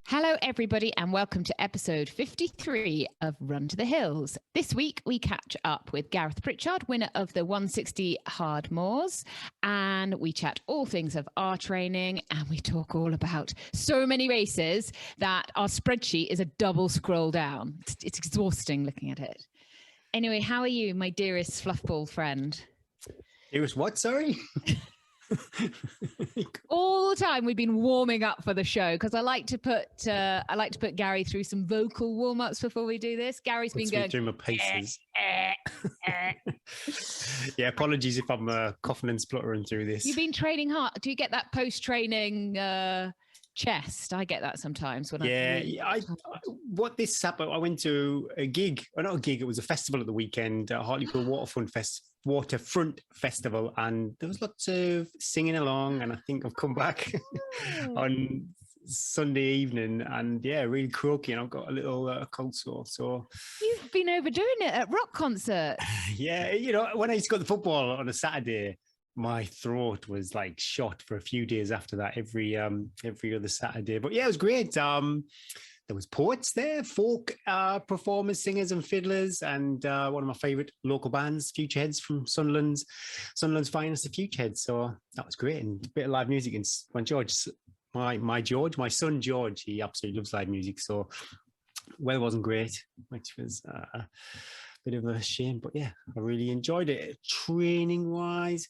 Hello, everybody, and welcome to episode 53 of Run to the Hills. This week, we catch up with Gareth Pritchard, winner of the 160 Hardmoors, and we chat all things of our training, and we talk all about so many races that our spreadsheet is a double scroll down. It's exhausting looking at it. Anyway, how are you, my dearest fluffball friend? Dearest what, sorry? All the time we've been warming up for the show because I like to put Gary through some vocal warm-ups before we do this. Gary's been going through my paces. Yeah, apologies if I'm coughing and spluttering through this. You've been training hard. Do you get that post-training chest? I get that sometimes when what this happened. I went to a gig, or not a gig. It was a festival at the weekend, Hartlepool Waterfront Festival, and there was lots of singing along. And I think I've come back on Sunday evening, and yeah, really croaky, and I've got a little cold sore. So you've been overdoing it at rock concerts. Yeah, you know, when I used to go to the football on a Saturday, my throat was like shot for a few days after that, every other Saturday. But yeah, it was great. There was poets there, folk performers, singers and fiddlers, and one of my favourite local bands, Futureheads from Sunderland's finest, the Futureheads. So that was great, and a bit of live music. And when George, my son George, he absolutely loves live music. So weather wasn't great, which was a bit of a shame, but yeah, I really enjoyed it. Training wise,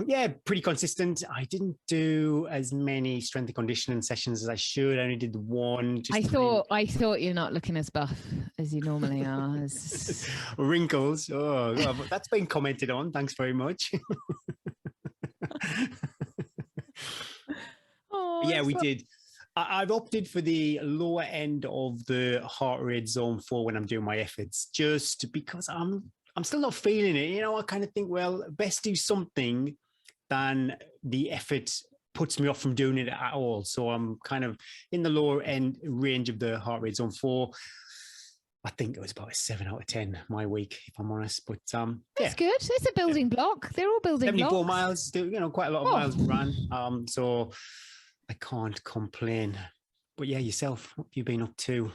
yeah, pretty consistent. I didn't do as many strength and conditioning sessions as I should. I only did one. I thought you're not looking as buff as you normally are. Wrinkles. Oh, God, but that's been commented on. Thanks very much. Yeah, we did. I've opted for the lower end of the heart rate zone 4 when I'm doing my efforts, just because I'm still not feeling it. You know, I kind of think, well, best do something than the effort puts me off from doing it at all. So I'm kind of in the lower end range of the heart rate zone 4. I think it was about a 7 out of 10 my week, if I'm honest. But that's good. It's a building block. They're all building 74 blocks. miles, you know, quite a lot of miles ran. So I can't complain. But yeah, yourself, what have you been up to?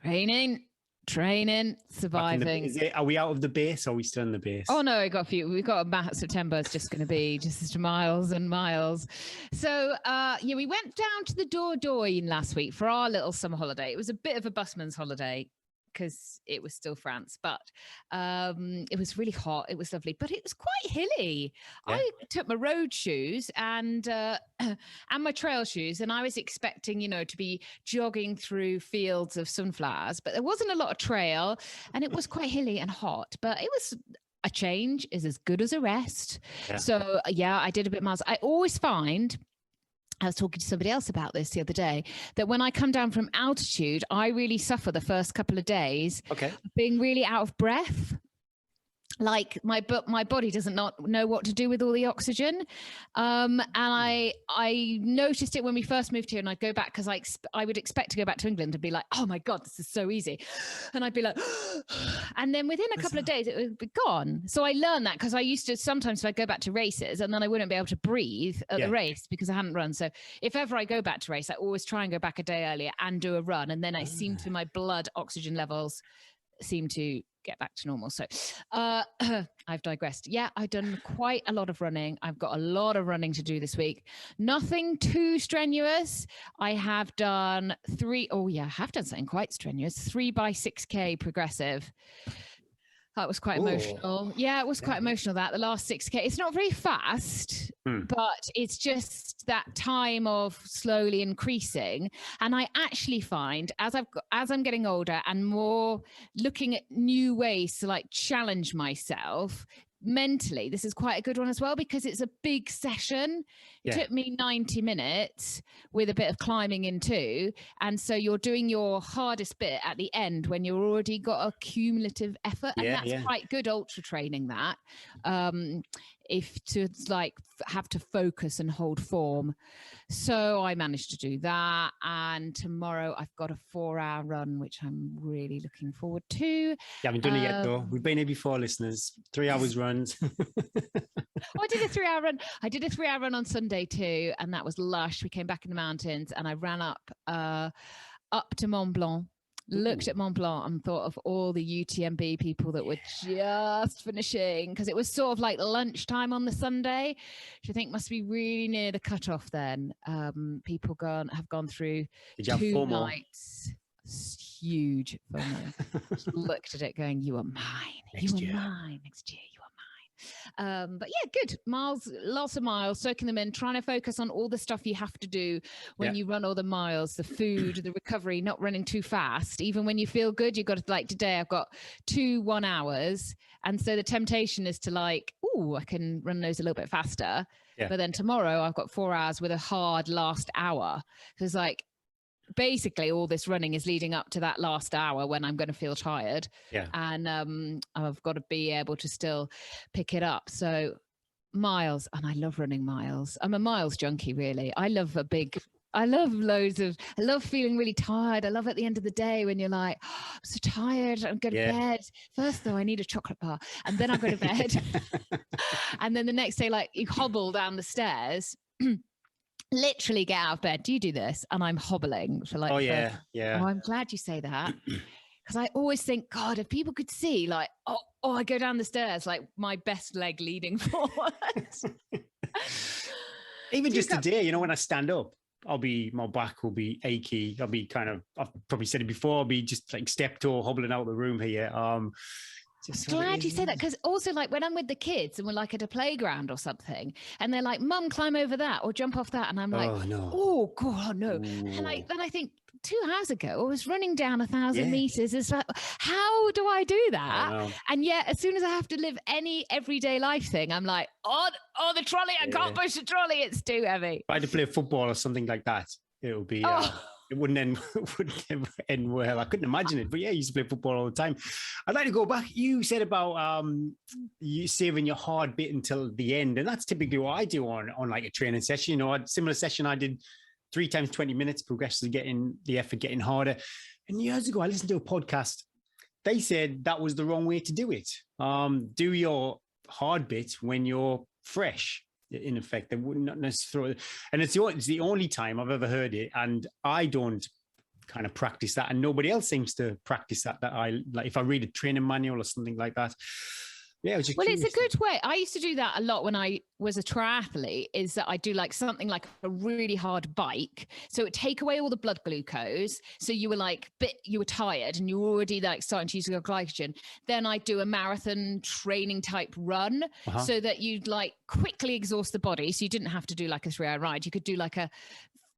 Training, surviving. Are we out of the base, or are we still in the base? Oh no, we've got a September. It's just going to be just miles and miles. So yeah, we went down to the Dordogne last week for our little summer holiday. It was a bit of a busman's holiday because it was still France, but it was really hot. It was lovely, but it was quite hilly. Yeah. I took my road shoes and my trail shoes, and I was expecting, you know, to be jogging through fields of sunflowers, but there wasn't a lot of trail, and it was quite hilly and hot, but it was a change is as good as a rest. Yeah. So yeah, I did a bit miles. I always find, I was talking to somebody else about this the other day, that when I come down from altitude, I really suffer the first couple of days of being really out of breath. Like my body doesn't not know what to do with all the oxygen. And I noticed it when we first moved here, and I'd go back because I would expect to go back to England and be like, oh my God, this is so easy. And I'd be like, and then within a couple of days, it would be gone. So I learned that because I used to sometimes if I go back to races and then I wouldn't be able to breathe at the race because I hadn't run. So if ever I go back to race, I always try and go back a day earlier and do a run. And then I seem to, my blood oxygen levels seem to get back to normal. So I've digressed. Yeah, I've done quite a lot of running. I've got a lot of running to do this week. Nothing too strenuous. I have done I have done something quite strenuous. 3x6K progressive. That was quite emotional. Yeah, it was quite emotional, that the last 6K. It's not very fast, but it's just that time of slowly increasing. And I actually find as I'm getting older and more looking at new ways to like challenge myself mentally, this is quite a good one as well, because it's a big session. It took me 90 minutes with a bit of climbing in too. And so you're doing your hardest bit at the end when you've already got a cumulative effort. And that's quite good ultra training, that. if to like have to focus and hold form. So I managed to do that. And tomorrow I've got a 4-hour run, which I'm really looking forward to. You haven't done it yet, though. We've been here before, listeners. 3 hours runs. I did a 3-hour run. I did a 3-hour run on Sunday too, and that was lush. We came back in the mountains, and I ran up to Mont Blanc. Looked at Mont Blanc and thought of all the UTMB people that were just finishing, because it was sort of like lunchtime on the Sunday, which I think must be really near the cutoff then. People have gone through 2 nights. Huge FOMO. Looked at it going, you are mine. Next year. Next year, you are mine. But yeah, good. Miles, lots of miles, soaking them in, trying to focus on all the stuff you have to do when you run all the miles, the food, the recovery, not running too fast. Even when you feel good, you've got to, like today, I've got 2 1 hours. And so the temptation is to like, oh, I can run those a little bit faster. Yeah. But then tomorrow I've got 4 hours with a hard last hour. So it's like, basically all this running is leading up to that last hour when I'm going to feel tired. Yeah. And I've got to be able to still pick it up. So miles, and I love running miles. I'm a miles junkie, really. I love feeling really tired. I love at the end of the day when you're like, oh, I'm so tired, I'm going to bed. First though, I need a chocolate bar, and then I go to bed. And then the next day, like you hobble down the stairs. Literally get out of bed. Do you do this? And I'm hobbling for like, yeah. Oh, I'm glad you say that. Because I always think, God, if people could see, like, oh, I go down the stairs, like my best leg leading forward. Even just today, you know, when I stand up, my back will be achy. I've probably said it before, I'll be just like step-toe hobbling out of the room here. I'm glad you say that, because also like when I'm with the kids and we're like at a playground or something and they're like, Mum, climb over that or jump off that. And I'm like, oh God, no. Ooh. And then I think 2 hours ago, I was running down 1,000 meters. It's like, how do I do that? And yet as soon as I have to live any everyday life thing, I'm like, oh, the trolley, I can't push the trolley. It's too heavy. If I had to play football or something like that, it would be... It wouldn't end well. I couldn't imagine it. But yeah, I used to play football all the time. I'd like to go back. You said about you saving your hard bit until the end. And that's typically what I do on like a training session. You know, a similar session I did 3 times 20 minutes, progressively getting the effort getting harder. And years ago, I listened to a podcast. They said that was the wrong way to do it. Do your hard bit when you're fresh. In effect, they would not necessarily, and it's the only time I've ever heard it, and I don't kind of practice that, and nobody else seems to practice that I like. If I read a training manual or something like that, it's a good way. I used to do that a lot when I was a triathlete, is that I do like something like a really hard bike. So it would take away all the blood glucose. So you were tired and you were already like starting to use your glycogen. Then I do a marathon training type run so that you'd like quickly exhaust the body. So you didn't have to do like a 3-hour ride. You could do like a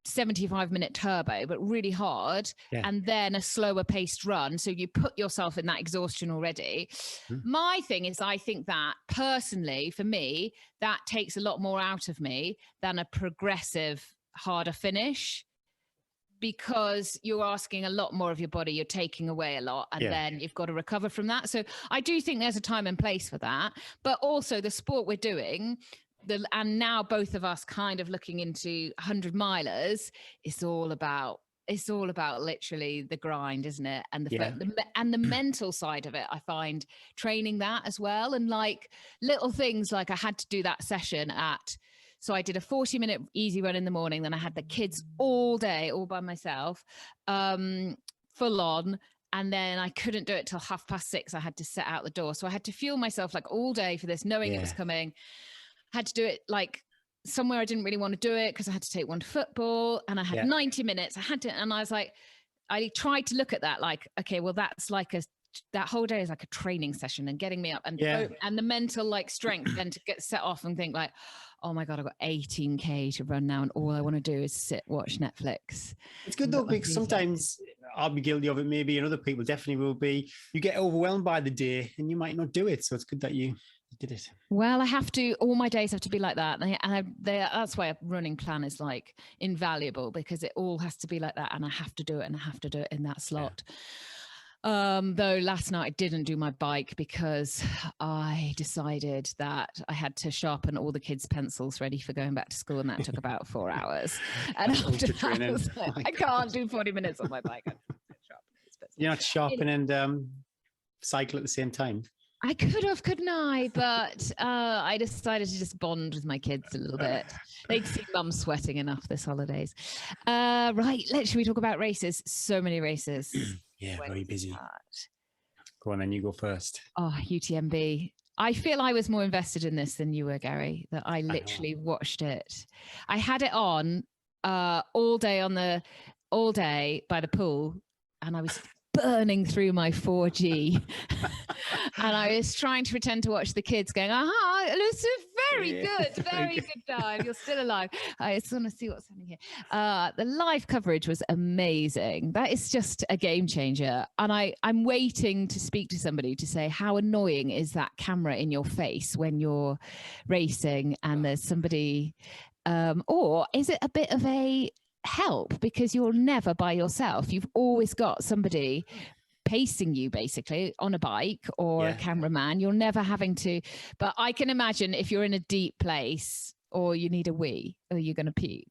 75-minute turbo, but really hard, and then a slower paced run. So you put yourself in that exhaustion already. My thing is, I think that personally, for me, that takes a lot more out of me than a progressive, harder finish, because you're asking a lot more of your body. You're taking away a lot, and then you've got to recover from that. So I do think there's a time and place for that. But also the sport we're doing, and now both of us kind of looking into 100 milers, it's all about literally the grind, isn't it? And the mental side of it. I find training that as well. And like little things, like I had to do that session so I did a 40-minute easy run in the morning. Then I had the kids all day, all by myself, full on. And then I couldn't do it till 6:30. I had to set out the door. So I had to fuel myself like all day for this, knowing it was coming. Had to do it like somewhere I didn't really want to do it because I had to take one to football, and I had 90 minutes. And I was like, I tried to look at that like, okay, well, that's like that whole day is like a training session and getting me up and the mental like strength then to get set off and think like, oh my God, I've got 18K to run now and all I want to do is sit, watch Netflix. It's good though, because sometimes I'll be guilty of it maybe, and other people definitely will be. You get overwhelmed by the day and you might not do it. So it's good that you did it. Well, I have to, all my days have to be like that. And that's why a running plan is like invaluable, because it all has to be like that. And I have to do it, and I have to do it in that slot. Though last night I didn't do my bike because I decided that I had to sharpen all the kids' pencils ready for going back to school, and that took about 4 hours. And That's after ultra that, I training. was like, My I can't do 40 minutes on my bike. You're not sharpen and cycle at the same time. I could have, couldn't I? But I decided to just bond with my kids a little bit. They'd see mum sweating enough this holidays. Right, should we talk about races? So many races. Yeah, very busy. Go on, then you go first. Oh, UTMB. I feel I was more invested in this than you were, Gary, that I literally watched it. I had it on all day by the pool, and I was burning through my 4G. And I was trying to pretend to watch the kids going, aha, it's very good, very good time. You're still alive. I just want to see what's happening here. The live coverage was amazing. That is just a game changer. And I'm waiting to speak to somebody to say, how annoying is that camera in your face when you're racing and there's somebody, or is it a bit of a help because you're never by yourself? You've always got somebody pacing you basically on a bike or a cameraman. You're never having to, but I can imagine if you're in a deep place or you need a wee or you're going to puke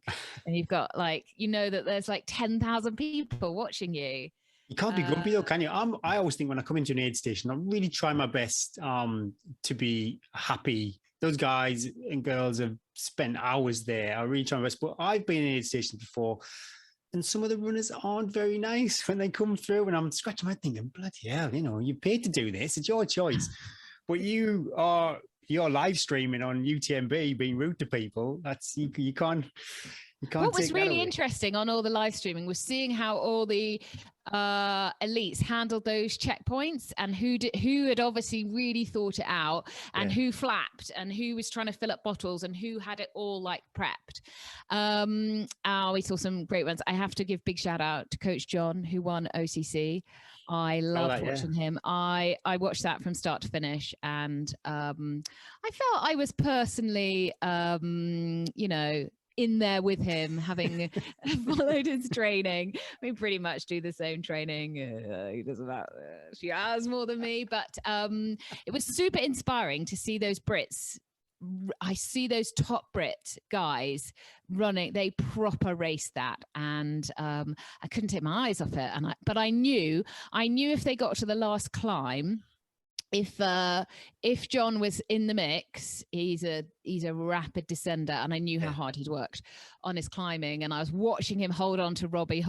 and you've got that there's 10,000 people watching you. You can't be grumpy though, can you? I always think when I come into an aid station, I really try my best to be happy. Those guys and girls have spent hours there. I really try my best, but I've been in aid stations before, and some of the runners aren't very nice when they come through, and I'm scratching my head thinking, bloody hell, you paid to do this. It's your choice. But you're live streaming on UTMB, being rude to people. That's you can't. What was really interesting on all the live streaming was seeing how all the elites handled those checkpoints and who had obviously really thought it out and who flapped and who was trying to fill up bottles and who had it all prepped. We saw some great ones. I have to give big shout out to Coach John, who won OCC. I loved watching him. I watched that from start to finish, and I felt I was personally, in there with him, having followed his training. We pretty much do the same training. He does about 2 hours more than me, but it was super inspiring to see those Brits. I see those top Brit guys running. They proper raced that, and I couldn't take my eyes off it. But I knew if they got to the last climb, if John was in the mix, he's a rapid descender, and I knew how hard he'd worked on his climbing, and I was watching him hold on to Robbie.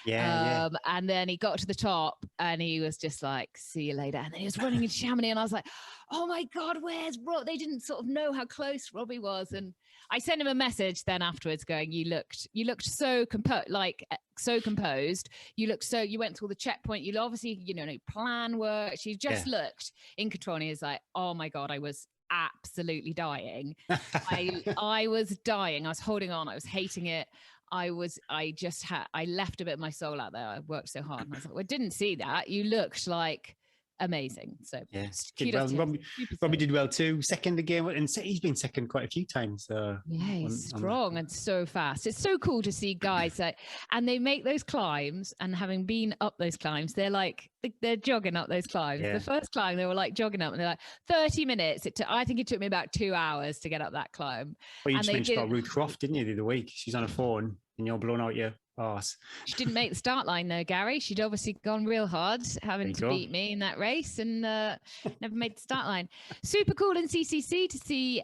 And then he got to the top and he was just like, see you later. And then he was running into Chamonix, and I was like, oh my God, where's Rob? They didn't sort of know how close Robbie was. And I sent him a message then afterwards going, you looked so composed. You went through the checkpoint. You obviously, plan work. You just looked in control. And he was like, oh my God, I was absolutely dying. I was dying. I was holding on. I was hating it. I left a bit of my soul out there. I worked so hard. And I was like, I didn't see that. You looked like amazing. So Robbie did well too. Second again, and he's been second quite a few times. He's strong and so fast. It's so cool to see guys and they make those climbs, and having been up those climbs, they're jogging up those climbs. The first climb they were jogging up, and they're 30 minutes. I think it took me about 2 hours to get up that climb. Well, you just mentioned about Ruth Croft, didn't you, the other week? She's on a phone and you're blown out your arse. She didn't make the start line though, Gary. She'd obviously gone real hard having to beat me in that race, and never made the start line. Super cool in CCC to see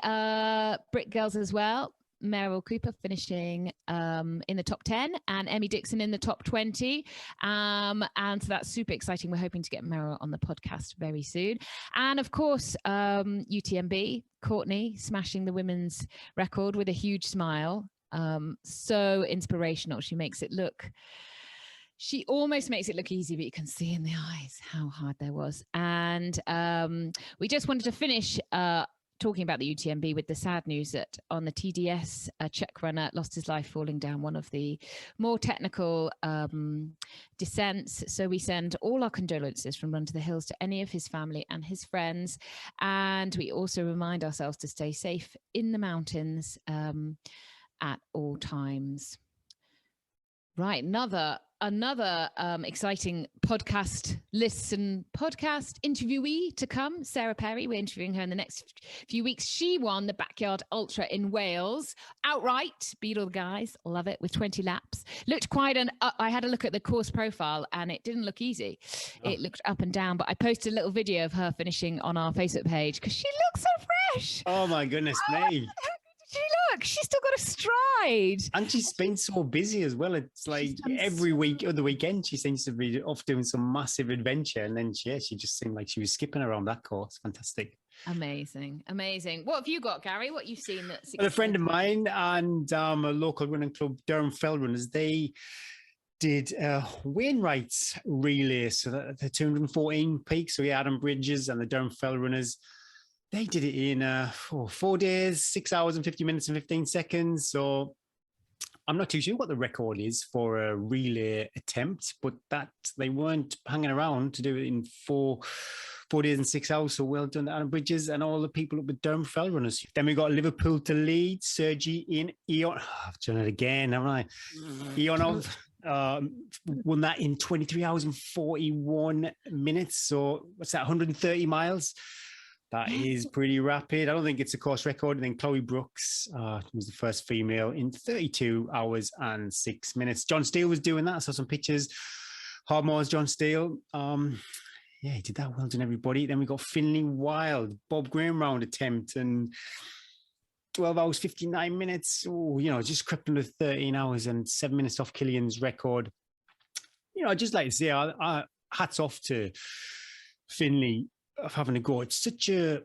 Brit girls as well. Meryl Cooper finishing in the top 10 and Emmy Dixon in the top 20. And so that's super exciting. We're hoping to get Meryl on the podcast very soon. And of course, UTMB, Courtney smashing the women's record with a huge smile. So inspirational. She almost makes it look easy, but you can see in the eyes how hard there was. And we just wanted to finish talking about the UTMB with the sad news that on the TDS, a Czech runner lost his life falling down one of the more technical descents. So we send all our condolences from Run to the Hills to any of his family and his friends. And we also remind ourselves to stay safe in the mountains at all times. Right, another another exciting podcast interviewee to come, Sarah Perry. We're interviewing her in the next few weeks. She won the Backyard Ultra in Wales outright, beat all the guys, love it, with 20 laps. Looked quite I had a look at the course profile and it didn't look easy. It looked up and down, but I posted a little video of her finishing on our Facebook page because she looks so fresh. Oh my goodness me. She's still got a stride. And she's been so busy as well. It's like every week or the weekend, she seems to be off doing some massive adventure. And then, she just seemed like she was skipping around that course. Fantastic. Amazing. What have you got, Gary? What you've seen? A friend of mine and a local running club, Durham Fell Runners, they did Wainwright's relay. So the 214 peaks. So Adam Bridges and the Durham Fell Runners. They did it in 4 days, 6 hours and 50 minutes and 15 seconds. So I'm not too sure what the record is for a relay attempt, but that they weren't hanging around to do it in 4 days and 6 hours. So well done, Adam Bridges and all the people up with Durham Fell Runners. Then we got Liverpool to lead, Sergi in Eon. I've done it again, haven't I? Eonov won that in 23 hours and 41 minutes. So what's that, 130 miles? That is pretty rapid. I don't think it's a course record. And then Chloe Brooks was the first female in 32 hours and 6 minutes. John Steele was doing that. I saw some pictures. Hardmoors, John Steele. He did that. Well done, everybody. Then we got Finley Wild, Bob Graham round attempt and 12 hours, 59 minutes. Oh, just crept under 13 hours and 7 minutes off Killian's record. I'd just like to say, hats off to Finley of having a go. It's such a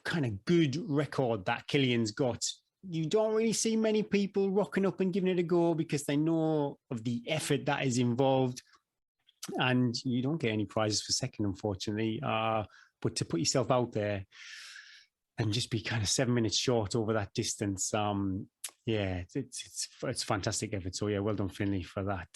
kind of good record that Killian's got. You don't really see many people rocking up and giving it a go because they know of the effort that is involved, and you don't get any prizes for second, unfortunately. But to put yourself out there and just be kind of 7 minutes short over that distance, it's a fantastic effort. So well done, Finley, for that.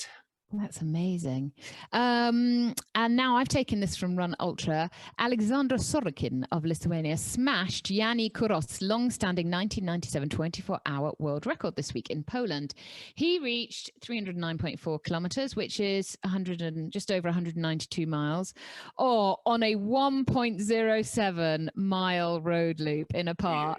That's amazing. And now I've taken this from Run Ultra. Alexander Sorokin of Lithuania smashed Yanni Kuros's long-standing 1997 24-hour world record this week in Poland. He reached 309.4 kilometers, which is just over 192 miles, or on a 1.07 mile road loop in a park.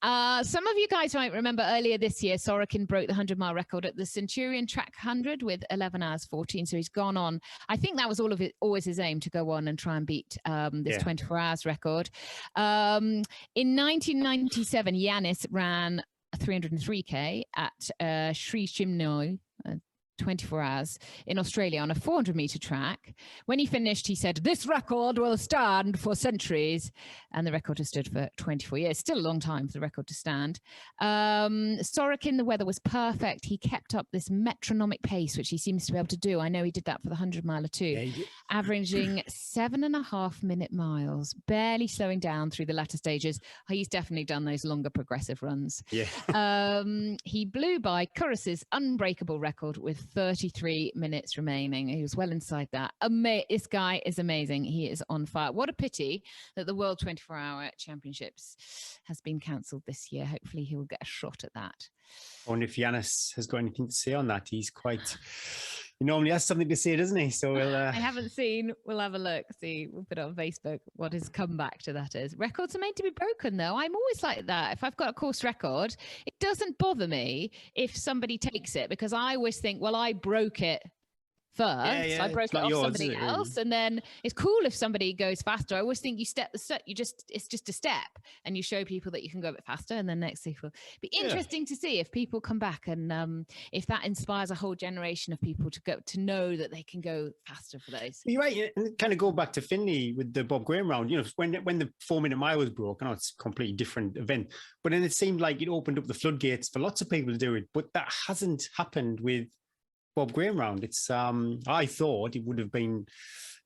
Some of you guys might remember earlier this year, Sorokin broke the 100-mile record at the Centurion Track 100 with 11 hours 14. So he's gone on. I think that was always his aim, to go on and try and beat this 24 hours record. In 1997, Yanis ran 303K at Sri Chinmoy, 24 hours in Australia on a 400-meter track. When he finished, he said, "This record will stand for centuries." And the record has stood for 24 years. Still a long time for the record to stand. Sorokin, the weather was perfect. He kept up this metronomic pace, which he seems to be able to do. I know he did that for the 100-miler too, averaging 7.5 minute miles, barely slowing down through the latter stages. He's definitely done those longer progressive runs. He blew by Kuros's unbreakable record with 33 minutes remaining. He was well inside that. This guy is amazing. He is on fire. What a pity that the World 24-Hour Championships has been cancelled this year. Hopefully he will get a shot at that. I wonder if Yanis has got anything to say on that. He normally has something to say, doesn't he? So I haven't seen. We'll have a look. See, we'll put it on Facebook what his comeback to that is. Records are made to be broken, though. I'm always like that. If I've got a course record, it doesn't bother me if somebody takes it, because I always think, well, I broke it first. I broke it off somebody else, and then it's cool if somebody goes faster. I always think it's just a step, and you show people that you can go a bit faster, and then next thing will be interesting to see if people come back, and if that inspires a whole generation of people to know that they can go faster for those. You're right, and kind of go back to Finley with the Bob Graham round. When the 4 minute mile was broke, I know it's a completely different event, but then it seemed like it opened up the floodgates for lots of people to do it, but that hasn't happened with Bob Graham round. It's I thought it would have been,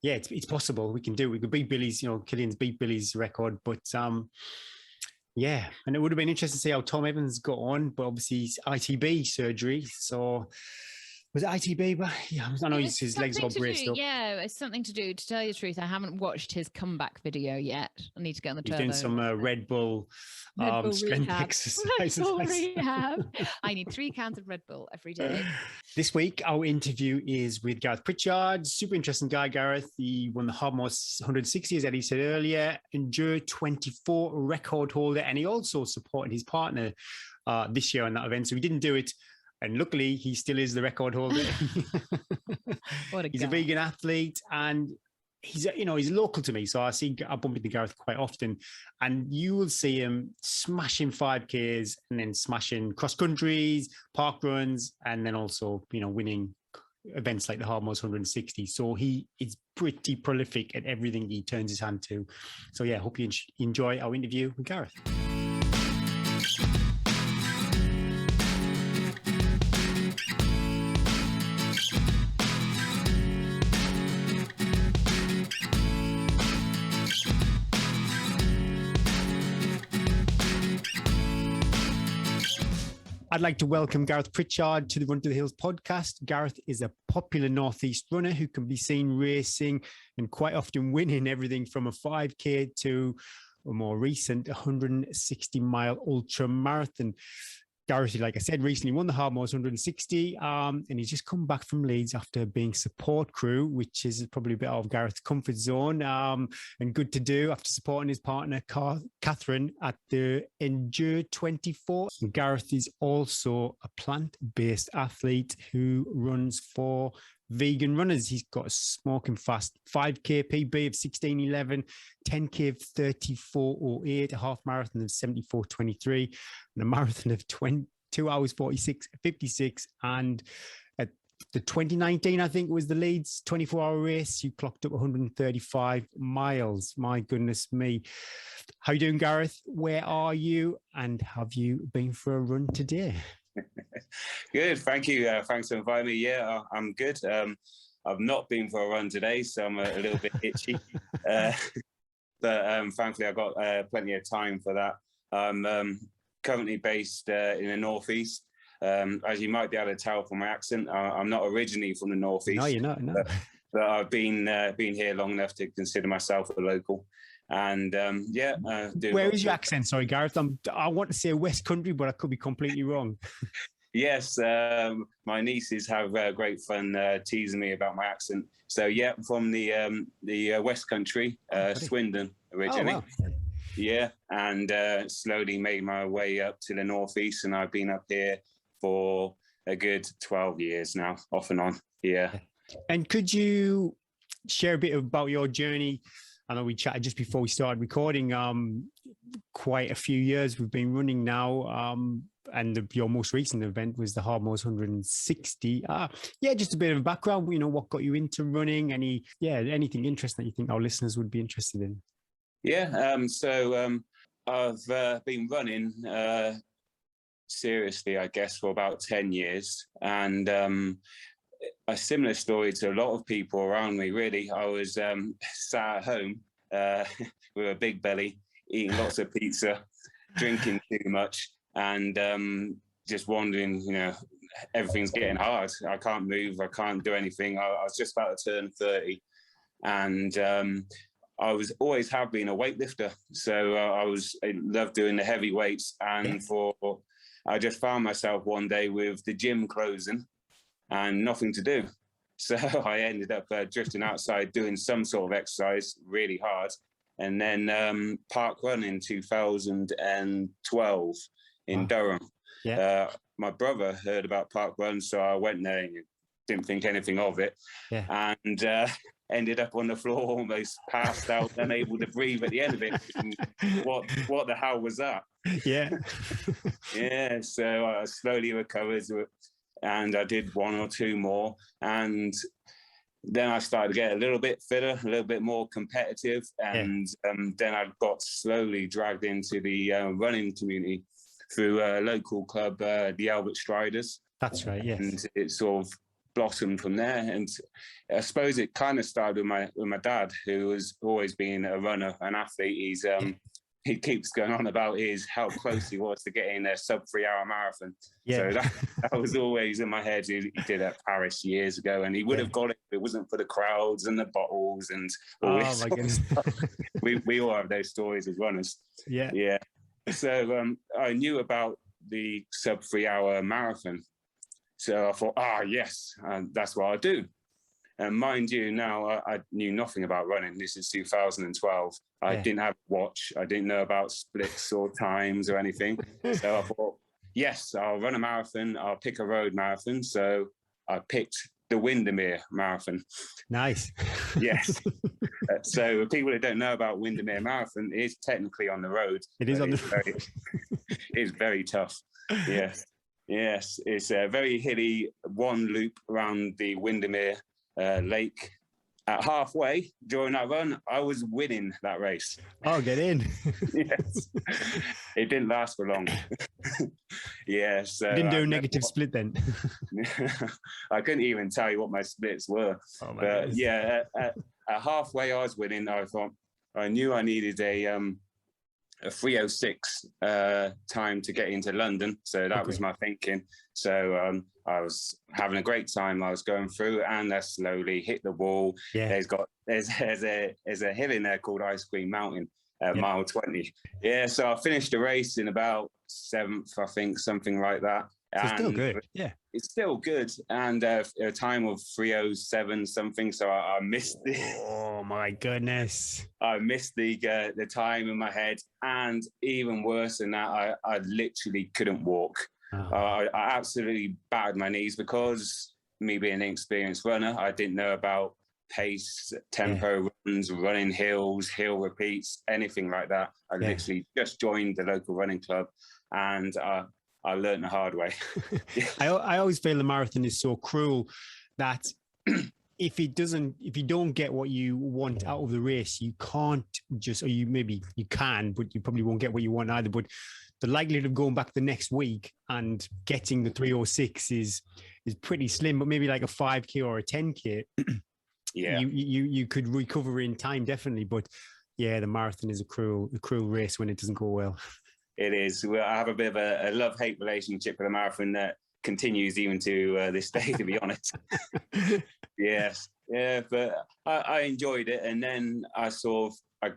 it's possible. We can do it. We could beat Billy's, Killian's beat Billy's record, but and it would have been interesting to see how Tom Evans got on, but obviously he's ITB surgery, so Was it ITB? But yeah, I know It's his legs something all to braced do. up. Yeah, it's something to do. To tell you the truth, I haven't watched his comeback video yet. I need to get on the He's turbo. doing some Red Bull, Red Bull strength rehab. exercises. Red Bull rehab. I need 3 cans of Red Bull every day. This week, our interview is with Gareth Pritchard. Super interesting guy, Gareth. He won the Hardmoors 160, as Eddie said earlier, Endure 24 record holder, and he also supported his partner this year on that event. So he didn't do it. And luckily, he still is the record holder. What a He's guy. a vegan athlete, and he's local to me. So I bump into Gareth quite often, and you will see him smashing 5Ks and then smashing cross countries, park runs, and then also winning events like the Hardmoors 160. So he is pretty prolific at everything he turns his hand to. So yeah, hope you enjoy our interview with Gareth. I'd like to welcome Gareth Pritchard to the Run to the Hills podcast. Gareth is a popular Northeast runner who can be seen racing and quite often winning everything from a 5K to a more recent 160-mile ultra marathon. Gareth, like I said, recently won the Hardmoors 160, and he's just come back from Leeds after being support crew, which is probably a bit out of Gareth's comfort zone, and good to do after supporting his partner, Catherine, at the Endure 24. And Gareth is also a plant-based athlete who runs for vegan runners. He's got a smoking fast 5K PB of 16:11, 10K of 34:08, a half marathon of 74:23, and a marathon of 2 hours 46:56. And at the 2019, I think, was the Leeds 24-hour race, you clocked up 135 miles. My goodness me. How you doing, Gareth? Where are you? And have you been for a run today? Good, thank you. Thanks for inviting me. Yeah, I'm good. I've not been for a run today, so I'm a little bit itchy. But thankfully, I've got plenty of time for that. I'm currently based in the Northeast. As you might be able to tell from my accent, I'm not originally from the Northeast. No, you're not. No. But I've been here long enough to consider myself a local. And where is your accent? Sorry, Gareth. I want to say West Country, but I could be completely wrong. Yes, my nieces have great fun teasing me about my accent. So yeah, from the West Country, Swindon originally. Oh, wow. Yeah, and slowly made my way up to the Northeast, and I've been up here for a good 12 years now, off and on. Yeah. And could you share a bit about your journey? I know we chatted just before we started recording. Quite a few years we've been running now, and your most recent event was the Hardmoors 160. Just a bit of a background. What got you into running? Anything interesting that you think our listeners would be interested in? Yeah, so I've been running seriously, I guess, for about 10 years, and a similar story to a lot of people around me, really. I was sat at home with a big belly, eating lots of pizza, drinking too much, and just wondering, everything's getting hard. I can't move. I can't do anything. I was just about to turn 30, and I always have been a weightlifter. So I loved doing the heavy weights, and I just found myself one day with the gym closing and nothing to do. So I ended up drifting outside doing some sort of exercise really hard. And then parkrun in 2012 in Durham. Yeah. My brother heard about parkrun, so I went there and didn't think anything of it. Yeah. And ended up on the floor, almost passed out, unable to breathe at the end of it. What the hell was that? Yeah. Yeah, so I slowly recovered, and I did one or two more, and then I started to get a little bit fitter, a little bit more competitive, and then I got slowly dragged into the running community through a local club, the Albert Striders. That's right, yes. And it sort of blossomed from there. And I suppose it kind of started with my dad, who has always been a runner, an athlete. He's he keeps going on about is how close he was to getting a sub 3 hour marathon. Yeah. So that was always in my head. He did at Paris years ago, and he would have got it if it wasn't for the crowds and the bottles and all this my sort of goodness. stuff. We all have those stories as runners. Yeah. Yeah. So I knew about the sub 3 hour marathon. So I thought, yes, that's what I'll do. And mind you, now I knew nothing about running. This is 2012. I didn't have a watch. I didn't know about splits or times or anything. So I thought, yes, I'll run a marathon. I'll pick a road marathon. So I picked the Windermere Marathon. Nice. Yes. So people that don't know about Windermere Marathon, it is technically on the road. It is on the road. It's very tough. Yes. Yes. It's a very hilly one loop around the Windermere Lake. At halfway during that run, I was winning that race. Oh, get in. Yes. It didn't last for long. Yes. You didn't do a negative split then? I couldn't even tell you what my splits were. Oh, my But goodness. yeah, at halfway I was winning. I thought I knew I needed a 3:06 time to get into London. So that was my thinking. So I was having a great time. I was going through, and I slowly hit the wall. Yeah. There's a hill in there called Ice Cream Mountain at mile 20. Yeah, so I finished the race in about 7th, I think, something like that. So it's still And good. Yeah. it's still good, and a time of 3:07 something. So I missed the. Oh my goodness! I missed the time in my head, and even worse than that, I literally couldn't walk. I absolutely battered my knees because me being an experienced runner, I didn't know about pace, tempo runs, running hills, hill repeats, anything like that. I literally just joined the local running club, and I learned the hard way. I always feel the marathon is so cruel that if you don't get what you want out of the race, you can't just, or you can, but you probably won't get what you want either. But the likelihood of going back the next week and getting the 3:06 is pretty slim. But maybe like a 5K or a 10K, you could recover in time, definitely. But yeah, the marathon is a cruel race when it doesn't go well. It is. Well, I have a bit of a love-hate relationship with the marathon that continues even to this day, to be honest. Yes. Yeah, but I enjoyed it. And then I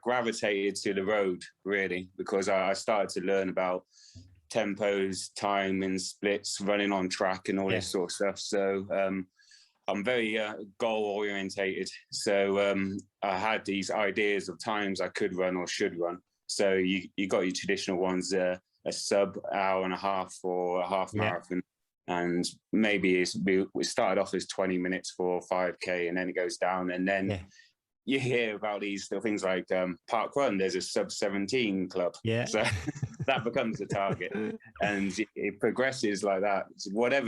gravitated to the road, really, because I started to learn about tempos, time and splits, running on track and all this sort of stuff. So I'm very goal-orientated. So I had these ideas of times I could run or should run. So you got your traditional ones, a sub hour and a half for a half marathon. And maybe we started off as 20 minutes for 5K, and then it goes down. And then you hear about these things like parkrun. There's a sub 17 club. Yeah. So that becomes the target. And it progresses like that, wherever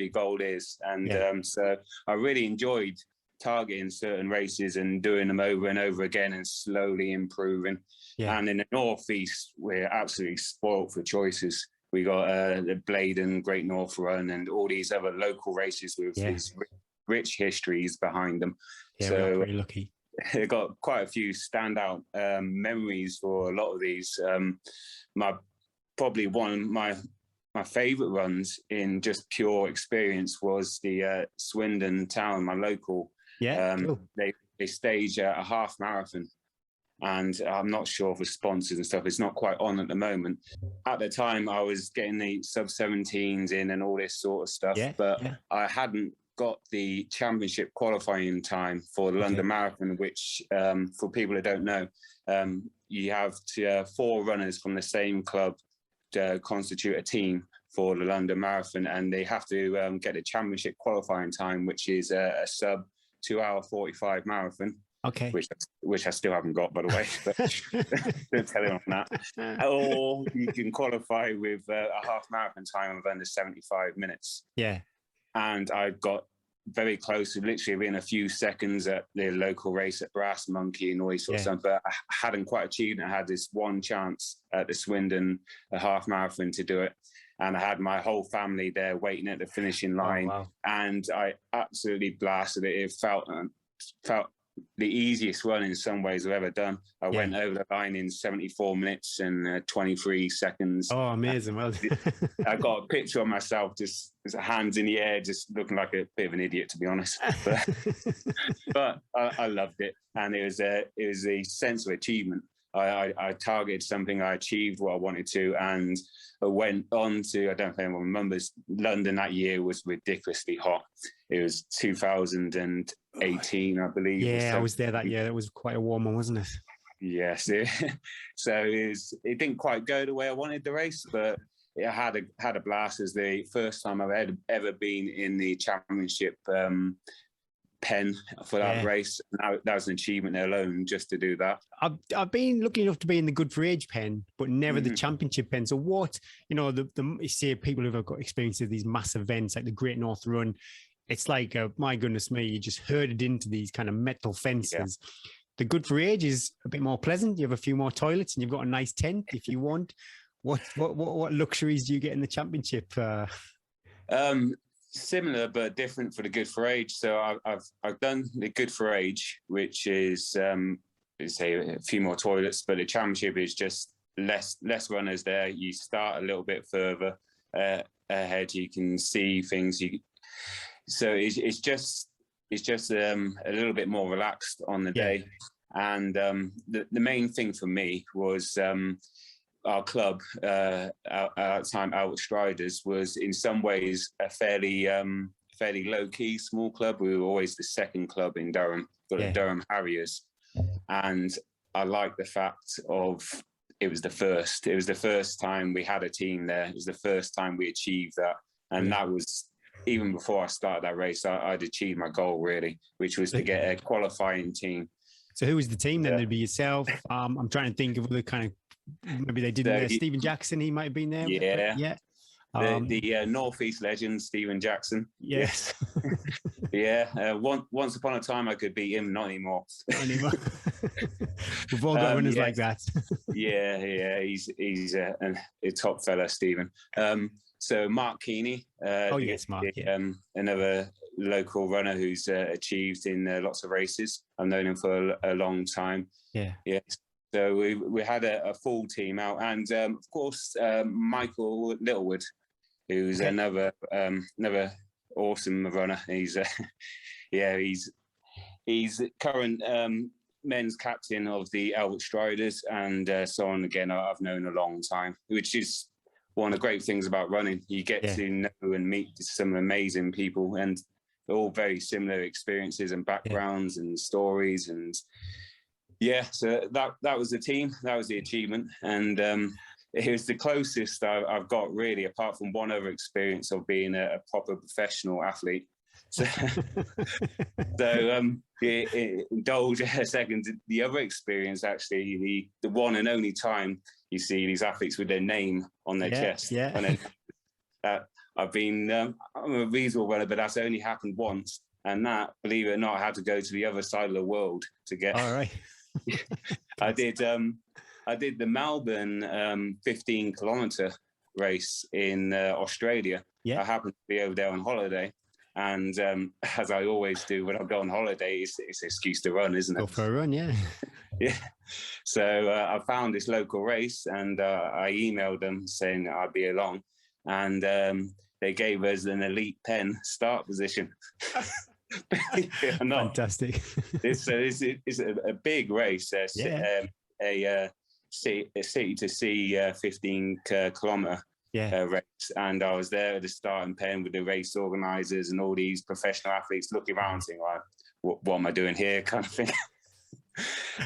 your goal is. And so I really enjoyed targeting certain races and doing them over and over again and slowly improving. Yeah. And in the Northeast, we're absolutely spoilt for choices. We got the Bladen Great North Run and all these other local races with these rich histories behind them. Yeah, we're pretty lucky. It got quite a few standout memories for a lot of these. Probably one of my favourite runs in just pure experience was the Swindon Town, my local. Yeah, cool. They stage a half marathon. And I'm not sure for sponsors and stuff, it's not quite on at the moment. At the time, I was getting the sub-17s in and all this sort of stuff, but I hadn't got the championship qualifying time for the London Marathon, which for people who don't know, you have 4 runners from the same club to constitute a team for the London Marathon, and they have to get a championship qualifying time, which is a sub 2 hour 45 marathon. Okay. Which I still haven't got, by the way. But don't tell him on that. Or you can qualify with a half marathon time of under 75 minutes. Yeah. And I got very close to literally within a few seconds at the local race at Brass Monkey and all these sort of stuff. But I hadn't quite achieved it. I had this one chance at the Swindon half marathon to do it. And I had my whole family there waiting at the finishing line. Oh, wow. And I absolutely blasted it. It felt the easiest run in some ways I've ever done. I went over the line in 74 minutes and 23 seconds. Oh, amazing. Well, I got a picture of myself, just hands in the air, just looking like a bit of an idiot, to be honest. But I loved it. And it was a sense of achievement. I targeted something, I achieved what I wanted to, and I went on to, I don't know if anyone remembers, London that year was ridiculously hot. It was 2018, I believe. Yeah, I was there that year. It was quite a warm one, wasn't it? Yes. So it didn't quite go the way I wanted the race, but I had a blast. It was the first time I've ever been in the championship pen for that race. That was an achievement alone, just to do that. I've been lucky enough to be in the Good for Age pen, but never the championship pen. So what, the you say people who've got experience of these massive events like the Great North Run, it's like, my goodness me, you just herded into these kind of metal fences. Yeah. The Good for Age is a bit more pleasant. You have a few more toilets and you've got a nice tent if you want. What luxuries do you get in the championship? Similar but different for the Good for Age. So I've done the Good for Age, which is say a few more toilets, but the championship is just less runners there. You start a little bit further ahead. You can see things. So it's just a little bit more relaxed on the day. And the main thing for me was our club, at that time, Outstriders, was in some ways a fairly low-key, small club. We were always the second club in Durham, the Durham Harriers. And I like the fact of it was the first. It was the first time we had a team there. It was the first time we achieved that. And that was, even before I started that race, I'd achieved my goal, really, which was to get a qualifying team. So who was the team then? There'd be yourself. I'm trying to think of the kind of, maybe they didn't. Stephen Jackson, he might have been there. Yeah. The Northeast legend, Stephen Jackson. Yes. Once upon a time, I could beat him. Not anymore. We've all got runners like that. He's a top fella, Stephen. So Mark Keeney. Mark. Another local runner who's achieved in lots of races. I've known him for a long time. Yeah. So we had a full team out, and of course Michael Littlewood, who's another awesome runner. He's current men's captain of the Outstriders, and so on. Again, I've known a long time, which is one of the great things about running. You get to know and meet some amazing people, and they're all very similar experiences and backgrounds and stories. And so that was the team. That was the achievement. And it was the closest I've got, really, apart from one other experience of being a proper professional athlete. So indulge a second. The other experience, actually, the one and only time you see these athletes with their name on their chest. Yeah. And then, I've been, I'm a reasonable runner, but that's only happened once. And that, believe it or not, I had to go to the other side of the world to get. All right. I did the Melbourne 15-kilometer race in Australia. Yeah. I happened to be over there on holiday. And as I always do when I go on holiday, it's an excuse to run, isn't it? Go for a run, yeah. Yeah. So I found this local race, and I emailed them saying that I'd be along. And they gave us an elite pen start position. Fantastic. It's a big race. A city to sea 15 kilometer race, and I was there at the starting pen with the race organisers and all these professional athletes looking around, saying, "Like, what am I doing here?" kind of thing.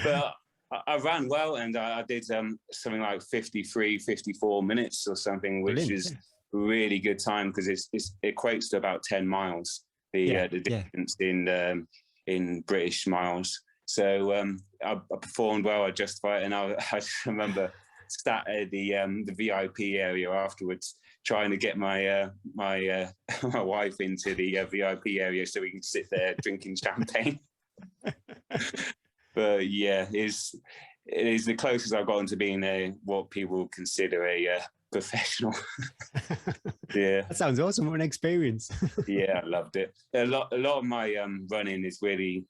But I ran well, and I did something like 54 minutes or something, which is really good time, because it equates to about 10 miles. The difference in British miles. So I performed well. I justified it, and I just remember sat at the VIP area afterwards, trying to get my my wife into the VIP area so we can sit there drinking champagne. But it is the closest I've gotten to being what people consider a professional. That sounds awesome. What an experience. I loved it. A lot of my running is really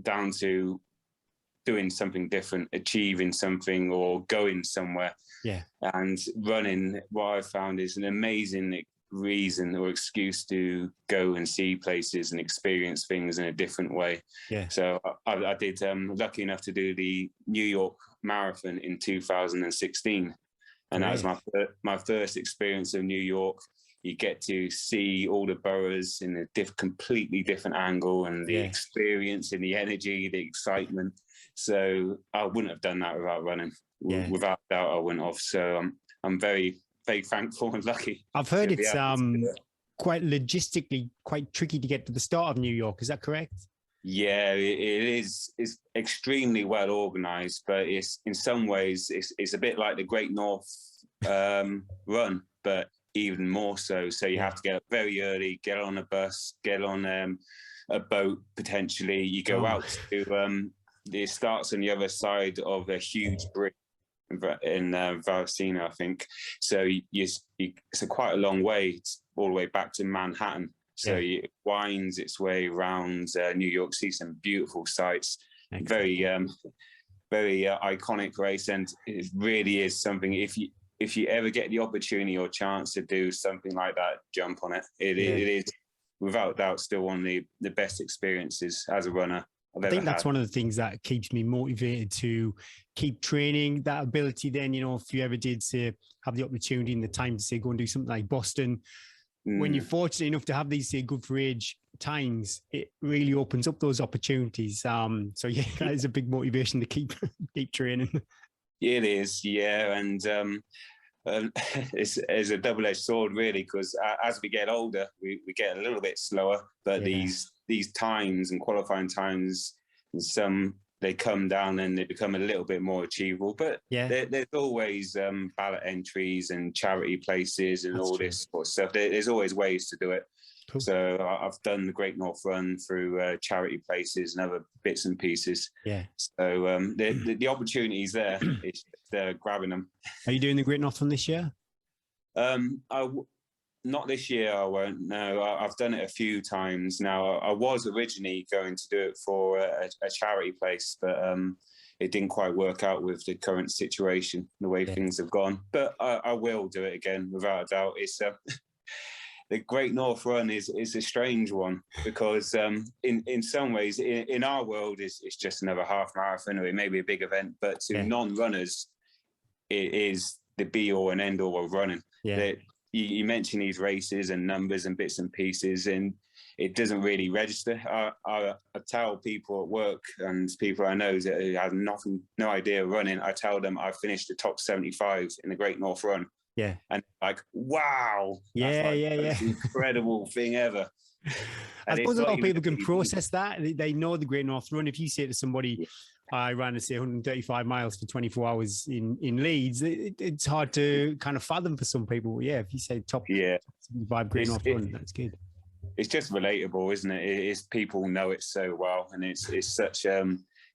down to doing something different, achieving something, or going somewhere. Yeah. And running, what I found is an amazing reason or excuse to go and see places and experience things in a different way. Yeah. So I did, lucky enough to do the New York Marathon in 2016. And that was my first experience of New York. You get to see all the boroughs in a completely different angle, and the experience and the energy, the excitement. So I wouldn't have done that without running. Yeah. Without doubt, I wouldn't have. So I'm very, very thankful and lucky. I've heard it's quite logistically quite tricky to get to the start of New York. Is that correct? Yeah, it is. It's extremely well organized, but it's in some ways it's a bit like the Great North Run, but even more so. So you have to get up very early, get on a bus, get on a boat potentially. You go out to it starts on the other side of a huge bridge in Varsina, I think. So it's quite a long way. It's all the way back to Manhattan. So it winds its way around New York, see some beautiful sights. Excellent. Very iconic race, and it really is something. If you ever get the opportunity or chance to do something like that, jump on it. It is without doubt still one of the best experiences as a runner I think that's one of the things that keeps me motivated to keep training. That ability then, if you ever did say have the opportunity and the time to say go and do something like Boston, when you're fortunate enough to have these say good for age times, it really opens up those opportunities. So that is a big motivation to keep training. It is, and it's a double-edged sword really, because as we get older, we get a little bit slower, but these times and qualifying times, they come down and they become a little bit more achievable. But there's always ballot entries and charity places and all this sort of stuff. There's always ways to do it. Cool. So I've done the Great North Run through charity places and other bits and pieces. Yeah. So the opportunity's there. It's just grabbing them. Are you doing the Great North Run this year? Not this year, I won't. No, I've done it a few times now. I was originally going to do it for a charity place, but it didn't quite work out with the current situation, the way things have gone. But I will do it again, without a doubt. It's the Great North Run is a strange one, because in some ways, in our world, it's just another half marathon, or it may be a big event, but to non-runners, it is the be-all and end-all of running. Yeah. You mention these races and numbers and bits and pieces, and it doesn't really register. I tell people at work and people I know that have no idea of running, I tell them I finished the top 75 in the Great North Run. Yeah. And like, wow. That's incredible thing ever. I suppose a lot of people can process that. They know the Great North Run. If you say to somebody, I ran to say 135 miles for 24 hours in Leeds, it's hard to kind of fathom for some people. Yeah, if you say top 75 Great North Run, that's good. It's just relatable, isn't it? It's people know it so well, and it's such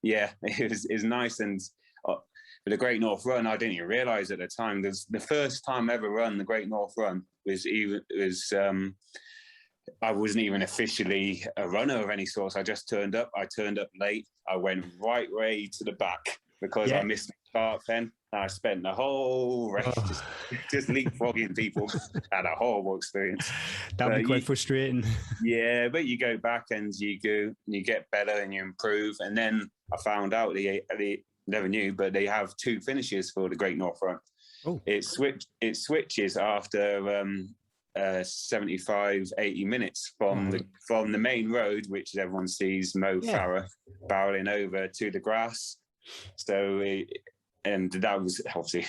it's nice. And for the Great North Run, I didn't even realise at the time. The first time I ever run the Great North Run I wasn't even officially a runner of any sort. I just turned up. I turned up late. I went right way to the back because I missed my start pen. I spent the whole race just leapfrogging people. Had a horrible experience. That'd be quite frustrating. Yeah, but you go back and you get better and you improve. And then I found out they never knew, but they have 2 finishes for the Great North Run. Oh. It switches after 75, 80 minutes from the main road, which everyone sees Mo Farah barreling over to the grass. So, and that was obviously,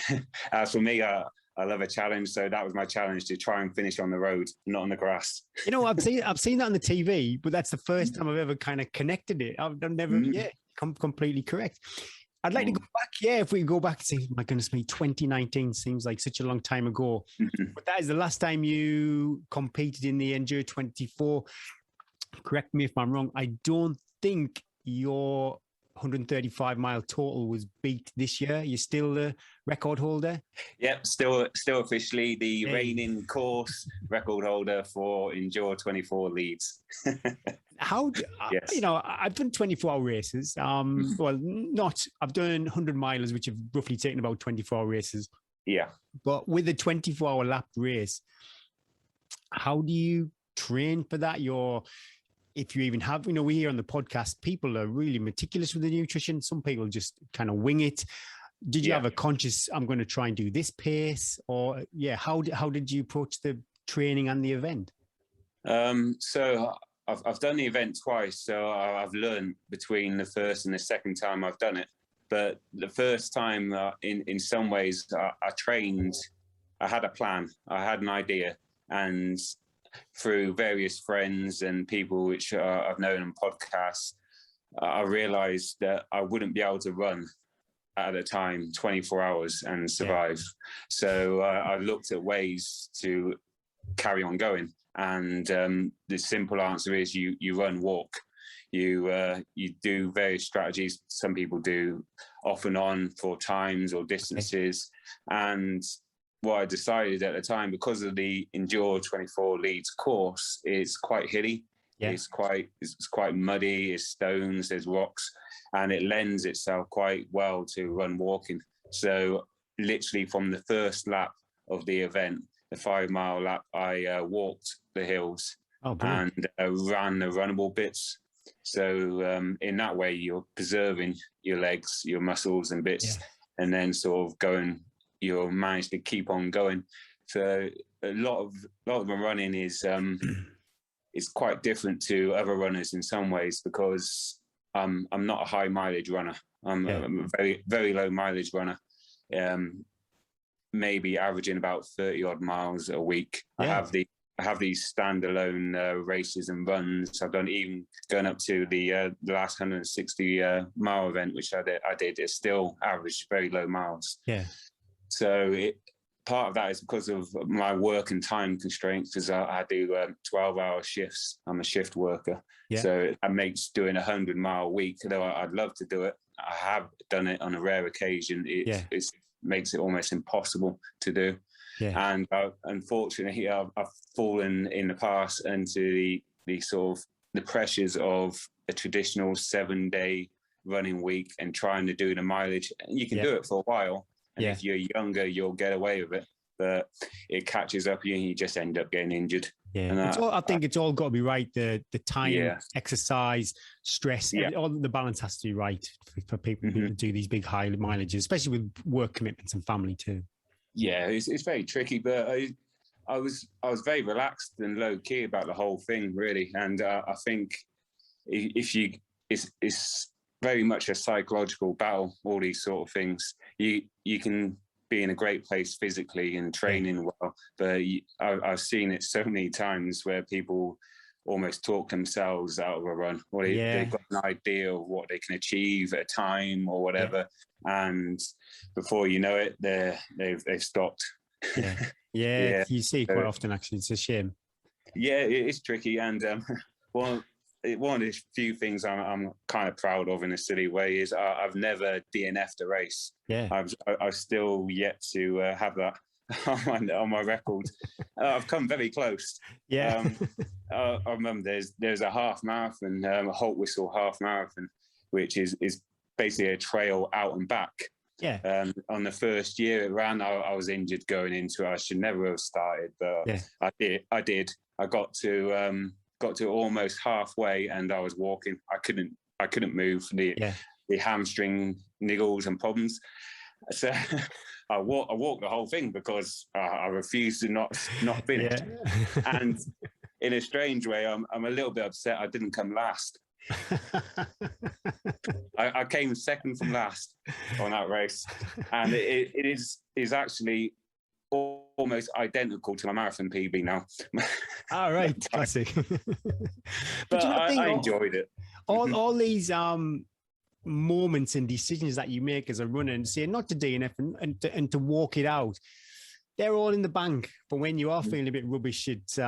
as for me, I love a challenge. So that was my challenge, to try and finish on the road, not on the grass. I've seen that on the TV, but that's the first time I've ever kind of connected it. I've never, completely correct. I'd like to go back, if we go back and say, my goodness me, 2019 seems like such a long time ago. But that is the last time you competed in the Endure 24. Correct me if I'm wrong. I don't think your 135-mile total was beat this year. You're still the record holder? Yep, still officially the reigning course record holder for Endure 24 Leeds. Yes. I've done 24-hour races. I've done 100 milers, which have roughly taken about 24 races. Yeah. But with a 24-hour lap race, how do you train for that? If you even have, we hear on the podcast, people are really meticulous with the nutrition. Some people just kind of wing it. Did you have a conscious, I'm going to try and do this pace? Or, how did you approach the training and the event? So I've done the event twice. So I've learned between the first and the second time I've done it. But the first time, in some ways, I trained, I had a plan, I had an idea. And through various friends and people which I've known on podcasts, I realized that I wouldn't be able to run at a time 24 hours and survive. So I looked at ways to carry on going. And the simple answer is you run, walk. You do various strategies. Some people do off and on for times or distances. And what I decided at the time, because of the Endure 24 Leeds course, it's quite hilly. Yeah. It's quite muddy. It's stones. There's rocks, and it lends itself quite well to run walking. So literally from the first lap of the event, the 5-mile lap, I walked the hills and ran the runnable bits. So in that way, you're preserving your legs, your muscles and bits, and then sort of you'll manage to keep on going. So a lot of my running is quite different to other runners in some ways, because I'm not a high mileage runner. I'm a very, very low mileage runner. Maybe averaging about 30 odd miles a week. Yeah. I have these standalone races and runs. I've done even going up to the last 160 mile event, which I did. It still averaged very low miles. Yeah. So part of that is because of my work and time constraints, because I do 12-hour shifts. I'm a shift worker. Yeah. So that makes doing 100-mile week, though I'd love to do it. I have done it on a rare occasion. It makes it almost impossible to do. Yeah. And unfortunately, I've fallen in the past into the sort of the pressures of a traditional 7-day running week and trying to do the mileage. You can do it for a while. And if you're younger, you'll get away with it. But it catches up you and you just end up getting injured. Yeah, and I think it's all got to be right. The time, exercise, stress, all the balance has to be right for people who do these big high mileages, especially with work commitments and family too. Yeah, it's very tricky, but I was very relaxed and low key about the whole thing, really. And I think it's very much a psychological battle. All these sort of things, you can be in a great place physically and training well, but I've seen it so many times where people almost talk themselves out of a run, or they've got an idea of what they can achieve at a time or whatever, and before you know it, they've stopped. Yeah, you see quite often. Actually, it's a shame. Yeah, it's tricky, and one of the few things I'm kind of proud of in a silly way is I've never DNF'd a race. Yeah, I've still yet to have that on my record. I've come very close. Yeah, I remember there's a half marathon, a Holt Whistle half marathon, which is basically a trail out and back. Yeah. On the first year it ran, I was injured going into it. I should never have started, but I did. I got to almost halfway, and I was walking. I couldn't move. The hamstring niggles and problems. So I walked the whole thing because I refused to not finish. Yeah. And in a strange way, I'm a little bit upset I didn't come last. I came second from last on that race, and it is actually almost identical to my marathon PB now. All right, classic. But you know, I enjoyed it. All these moments and decisions that you make as a runner, and say not to DNF and to walk it out, they're all in the bank. But when you are feeling a bit rubbish, it's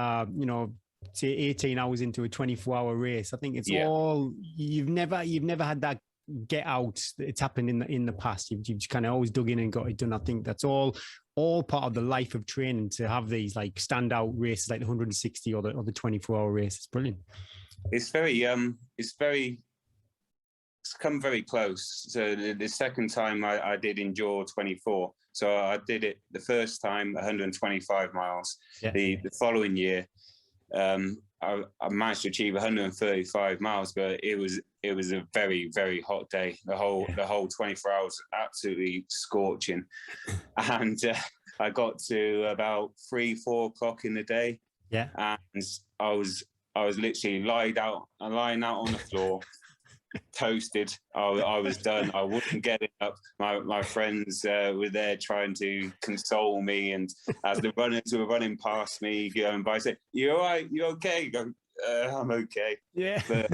say 18 hours into a 24-hour race, I think it's all you've never had that get out. It's happened in the past. You've just kind of always dug in and got it done. I think that's all part of the life of training, to have these like standout races like the 160 or the 24-hour race. It's brilliant. it's come very close. So the second time I did endure 24. So I did it the first time 125 miles. Yeah. The following year, I managed to achieve 135 miles, but it was a very, very hot day. The whole 24 hours absolutely scorching, and I got to about 3-4 o'clock in the day. Yeah, and I was literally lying out on the floor. Toasted. I was done. I wouldn't get it up. My friends were there trying to console me, and as the runners were running past me, going by, say, "You all right? You okay?" Go, I'm okay. yeah. But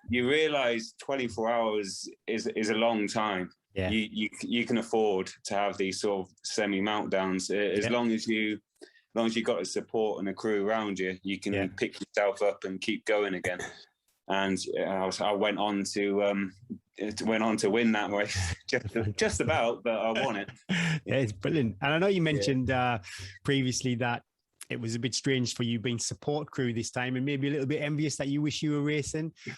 you realise 24 hours is a long time. Yeah. You can afford to have these sort of semi meltdowns as long as you got the support and a crew around you. You can pick yourself up and keep going again. And I went on to win that race, just about, but I won it. Yeah, it's brilliant. And I know you mentioned previously that it was a bit strange for you being support crew this time, and maybe a little bit envious that you wish you were racing. Do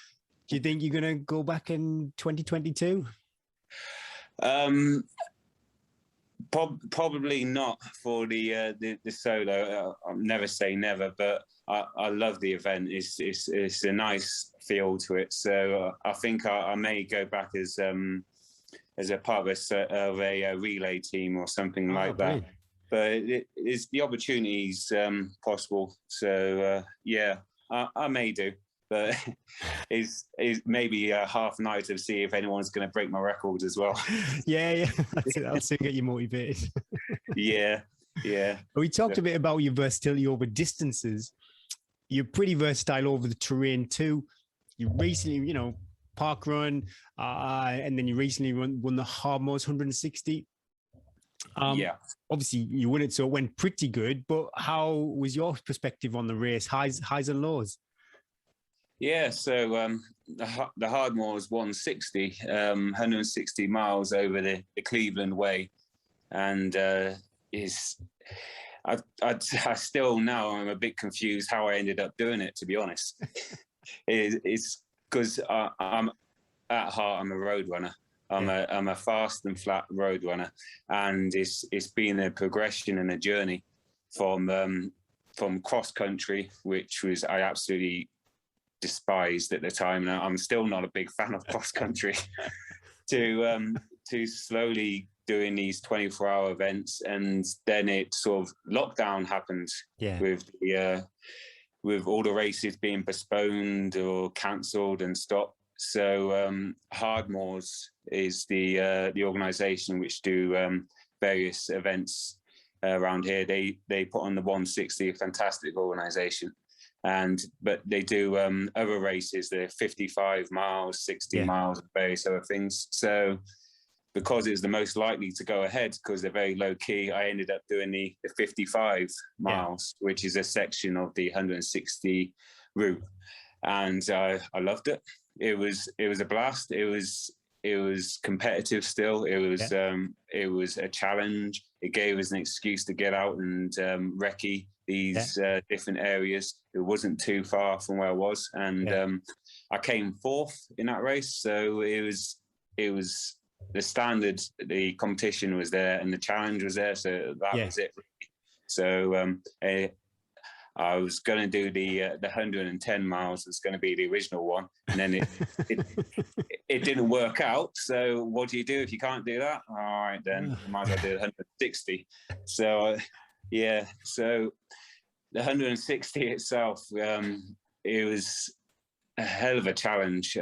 you think you're going to go back in 2022? Probably not for the solo. I'll never say never, but I love the event. It's a nice feel to it. So I think I may go back as a part of a relay team or something like that. But it's the opportunities possible. So I may do. But it's maybe a half night to see if anyone's going to break my record as well. Yeah. That'll soon get you motivated. Yeah. We talked a bit about your versatility over distances. You're pretty versatile over the terrain too. You recently, parkrun, and then you recently won the Hardmoors 160. Obviously you won it, so it went pretty good. But how was your perspective on the race? Highs and lows? Yeah, so the Hardmoors 160, 160 miles over the Cleveland way, and I still now I'm a bit confused how I ended up doing it. To be honest, it's because I'm at heart I'm a road runner. I'm a fast and flat road runner, and it's been a progression and a journey from cross country, which was I absolutely despised at the time. Now I'm still not a big fan of cross country. to slowly doing these 24-hour events, and then it sort of lockdown happened with all the races being postponed or cancelled and stopped. So Hardmoors is the organisation which do various events around here. They put on the 160, a fantastic organisation. But they do other races, they're 55 miles, 60 miles, and various other things. So because it's the most likely to go ahead, because they're very low key, I ended up doing the 55 miles, which is a section of the 160 route. And I loved it. It was a blast. It was competitive still. It was a challenge. It gave us an excuse to get out and recce these different areas. It wasn't too far from where I was, and I came fourth in that race. So it was the standard, the competition was there, and the challenge was there. So that was it. So I was going to do the 110 miles. It's going to be the original one, and then it didn't work out. So what do you do if you can't do that? All right, then you might as well do 160. So so the 160 itself, it was a hell of a challenge.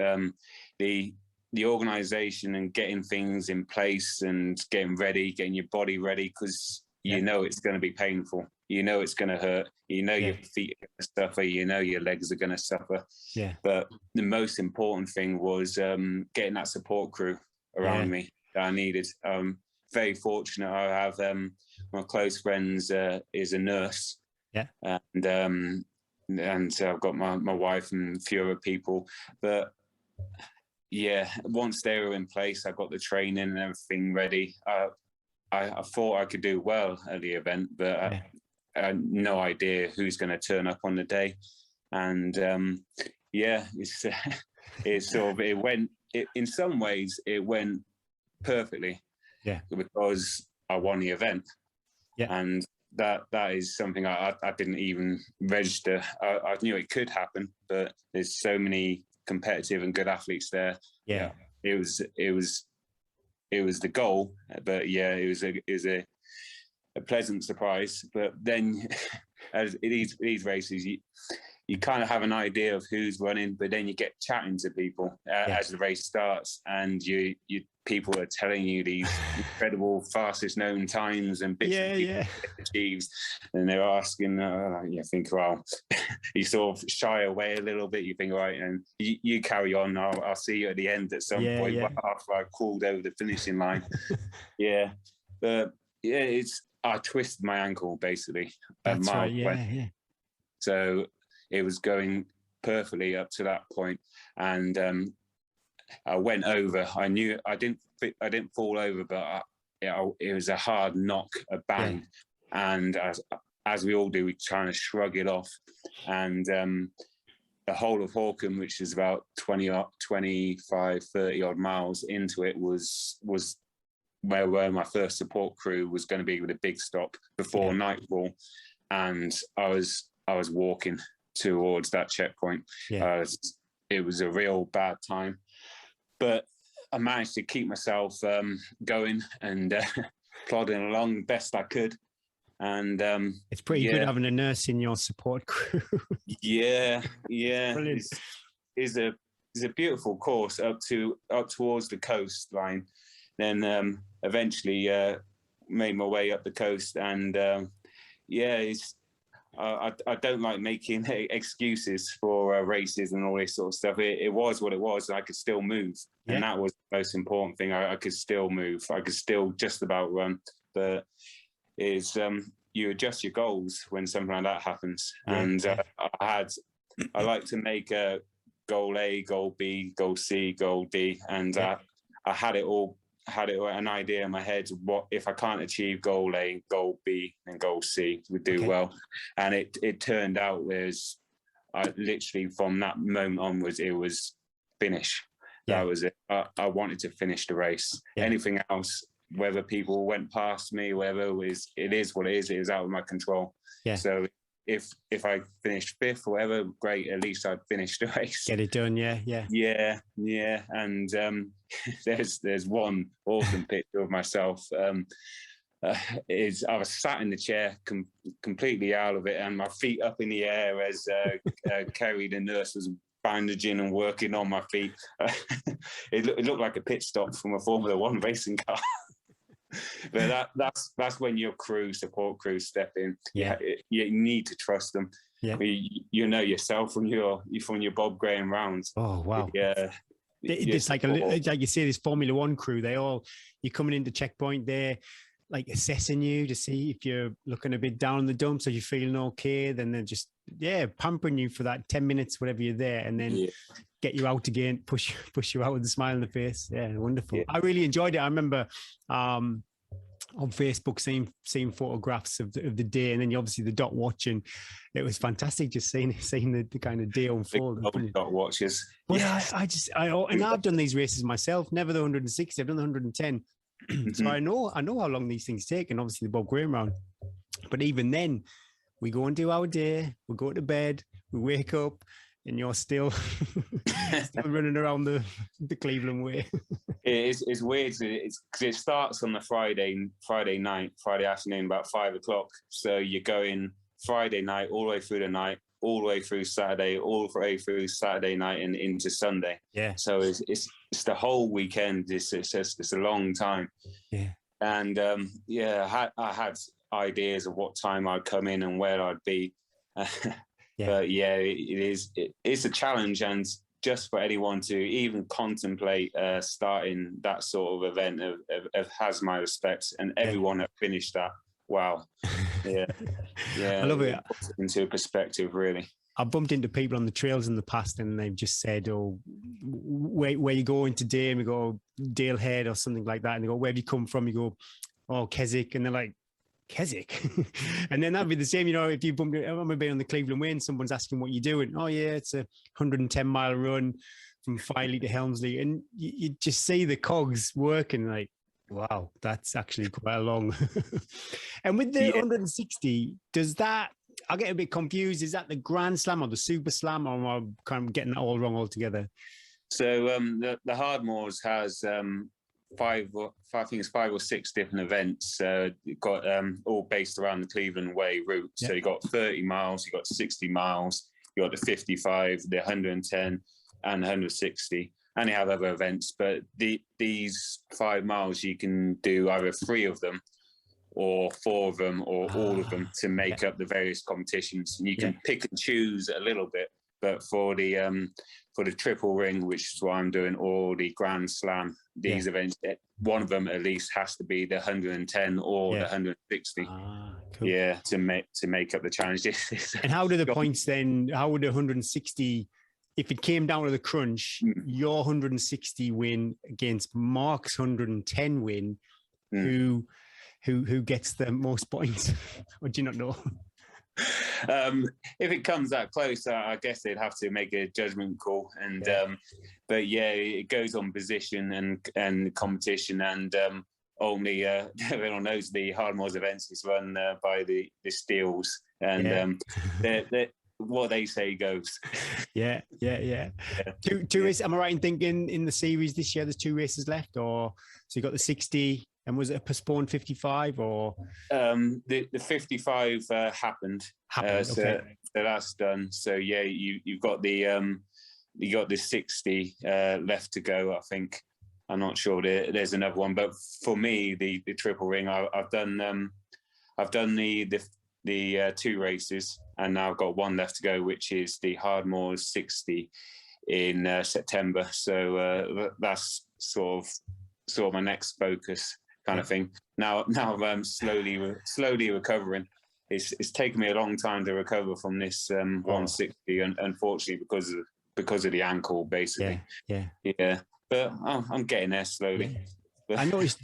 The organisation and getting things in place and getting ready, getting your body ready, because you know it's going to be painful. You know it's going to hurt. You know your feet are going to suffer. You know your legs are going to suffer. Yeah. But the most important thing was getting that support crew around me that I needed. Very fortunate. I have my close friends is a nurse. Yeah. And I've got my wife and a few other people. But once they were in place, I got the training and everything ready. I thought I could do well at the event, but I had no idea who's going to turn up on the day. And yeah, it's sort of, in some ways it went perfectly. Yeah. Because I won the event. Yeah. And that is something I didn't even register. I knew it could happen, but there's so many competitive and good athletes there. Yeah. It was the goal, but yeah, it was a pleasant surprise. But then, as these races, you kind of have an idea of who's running, but then you get chatting to people as the race starts, and you people are telling you these incredible fastest known times and bits of achieves, and they're asking, you think, well, you sort of shy away a little bit. You think, right, and you carry on. I'll see you at the end at some point after I've crawled over the finishing line. But I twisted my ankle basically. That's right. Yeah. So it was going perfectly up to that point, and I went over. I knew I didn't fall over, but it was a hard knock, a bang, and as we all do, we try and shrug it off. And the whole of Hawkham, which is about 25, 30 odd miles into it, was where my first support crew was going to be with a big stop before nightfall, and I was walking towards that checkpoint. It was a real bad time, but I managed to keep myself going and plodding along best I could. And it's pretty good having a nurse in your support crew. Brilliant. It's a beautiful course up towards the coastline. Then eventually made my way up the coast, and I don't like making excuses for races and all this sort of stuff. It was what it was. I could still move, and that was the most important thing. I could still move. I could still just about run. But it's you adjust your goals when something like that happens. And I like to make a goal A, goal B, goal C, goal D, and I had an idea in my head what if I can't achieve goal A, goal B, and goal C would do well. And it turned out I literally from that moment onwards, it was finish. That was it. I wanted to finish the race. Anything else, whether people went past me, it is what it is. It is out of my control. So if I finished fifth or whatever, great. At least I'd finished the race. Get it done. Yeah. And there's one awesome picture of myself. I was sat in the chair, completely out of it, and my feet up in the air as Kerry, the nurse, was bandaging and working on my feet. It looked like a pit stop from a Formula One racing car. But that's when your support crew step in. You need to trust them. You know yourself from your Bob Graham rounds. Oh wow. It's like you say, this Formula One crew, you're coming into checkpoint, they're like assessing you to see if you're looking a bit down in the dumps, so you're feeling okay. Then they're just pampering you for that 10 minutes, whatever you're there, and then get you out again, push you out with a smile on the face. Wonderful. I really enjoyed it. I remember on Facebook seeing photographs of the day, and then obviously the dot watching. It was fantastic just seeing the kind of day unfold. Dot watches. But I've done these races myself, never the 160, I've done the 110. So I know how long these things take, and obviously the Bob Graham round. But even then, we go and do our day, we go to bed, we wake up, and you're still running around the Cleveland way. It's weird. It starts on the Friday afternoon, about 5 o'clock. So you're going Friday night all the way through the night, all the way through Saturday, all the way through Saturday night and into Sunday. So it's the whole weekend. It's a long time. And I had ideas of what time I'd come in and where I'd be. But it's a challenge, and just for anyone to even contemplate starting that sort of event has my respect, and everyone that finished that. Wow. I love it. Puts it into perspective, really. I've bumped into people on the trails in the past, and they've just said, "Oh, where you going today?" And we go, "Dalehead" or something like that. And they go, "Where have you come from?" You go, "Oh, Keswick." And they're like, Keswick. And then that'd be the same, if you bump, I remember being on the Cleveland Way and someone's asking what you're doing. Oh yeah, it's a 110-mile run from Filey to Helmsley. And you just see the cogs working like, wow, that's actually quite long. And with the 160, does that, I get a bit confused. Is that the Grand Slam or the Super Slam, or am I kind of getting that all wrong altogether? So the Hardmoors has five or six different events. You've got all based around the Cleveland Way route. So you've got 30 miles, you've got 60 miles, you've got the 55, the 110 and 160. And you have other events, but these 5 miles, you can do either 3 of them or 4 of them or all of them to make up the various competitions. And you can pick and choose a little bit, but for the triple ring, which is what I'm doing, or the Grand Slam, these events, one of them at least has to be the 110 or the 160. Cool. Yeah, to make up the challenge. And how do the points then? How would 160? If it came down to the crunch, your 160 win against Mark's 110 win, who gets the most points? Or do you not know? If it comes that close, I guess they'd have to make a judgment call. And but yeah, it goes on position and competition, and only everyone knows the Hardmoors events is run by the Steels, and they're what they say goes. Yeah. Two races. Am I right in thinking in the series this year there's 2 races left, or so you got the 60 and was it a postponed 55 or? The 55 happened. So that's done. So yeah, you've got the 60 left to go. I think I'm not sure there's another one, but for me the triple ring, I've done the 2 races, and now I've got 1 left to go, which is the Hardmoors 60 in September. So that's sort of my next focus kind of thing. Now I'm slowly recovering. It's taken me a long time to recover from this 160, and unfortunately because of the ankle, basically. Yeah. But I'm getting there slowly. Yeah.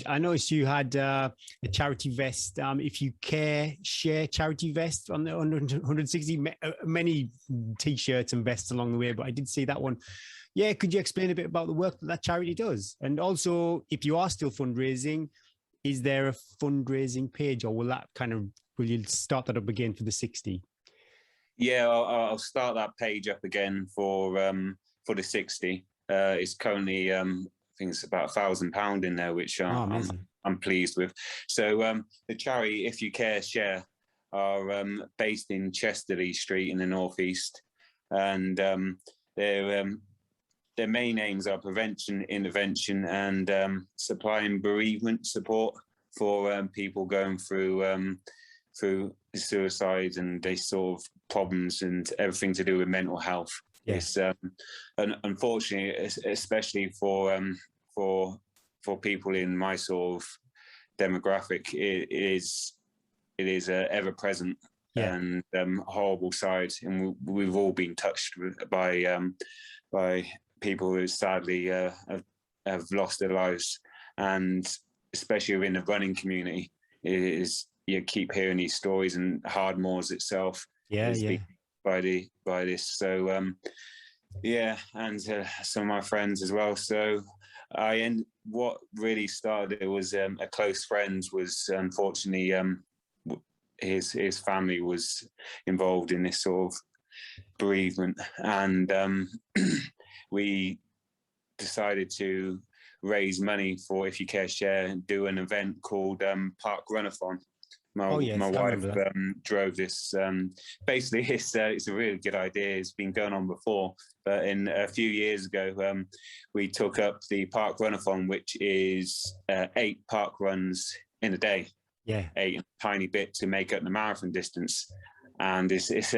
I noticed you had a charity vest. If you care, share charity vest on the 160. Many t-shirts and vests along the way, but I did see that one. Yeah, could you explain a bit about the work that charity does? And also, if you are still fundraising, is there a fundraising page, or will you start that up again for the 60? Yeah, I'll start that page up again for the 60. It's currently I think it's about £1,000 in there, which I'm pleased with. So the charity, If You Care, Share, are based in Chesterley Street in the northeast, and their main aims are prevention, intervention, and supplying bereavement support for people going through suicide and these sort of problems and everything to do with mental health. Yes, and unfortunately, especially for people in my sort of demographic, it is ever present and horrible side, and we've all been touched by people who sadly have lost their lives, and especially within the running community, you keep hearing these stories, and Hardmoors itself by this. So and some of my friends as well. So what really started it was a close friend was unfortunately his family was involved in this sort of bereavement, and we decided to raise money for If You Care, Share, and do an event called Parkrun-a-thon. My wife drove this. Basically, it's a really good idea. It's been going on before, but a few years ago, we took up the Parkrun-a-thon, which is 8 park runs in a day. Yeah, 8 tiny bit to make up the marathon distance, and it's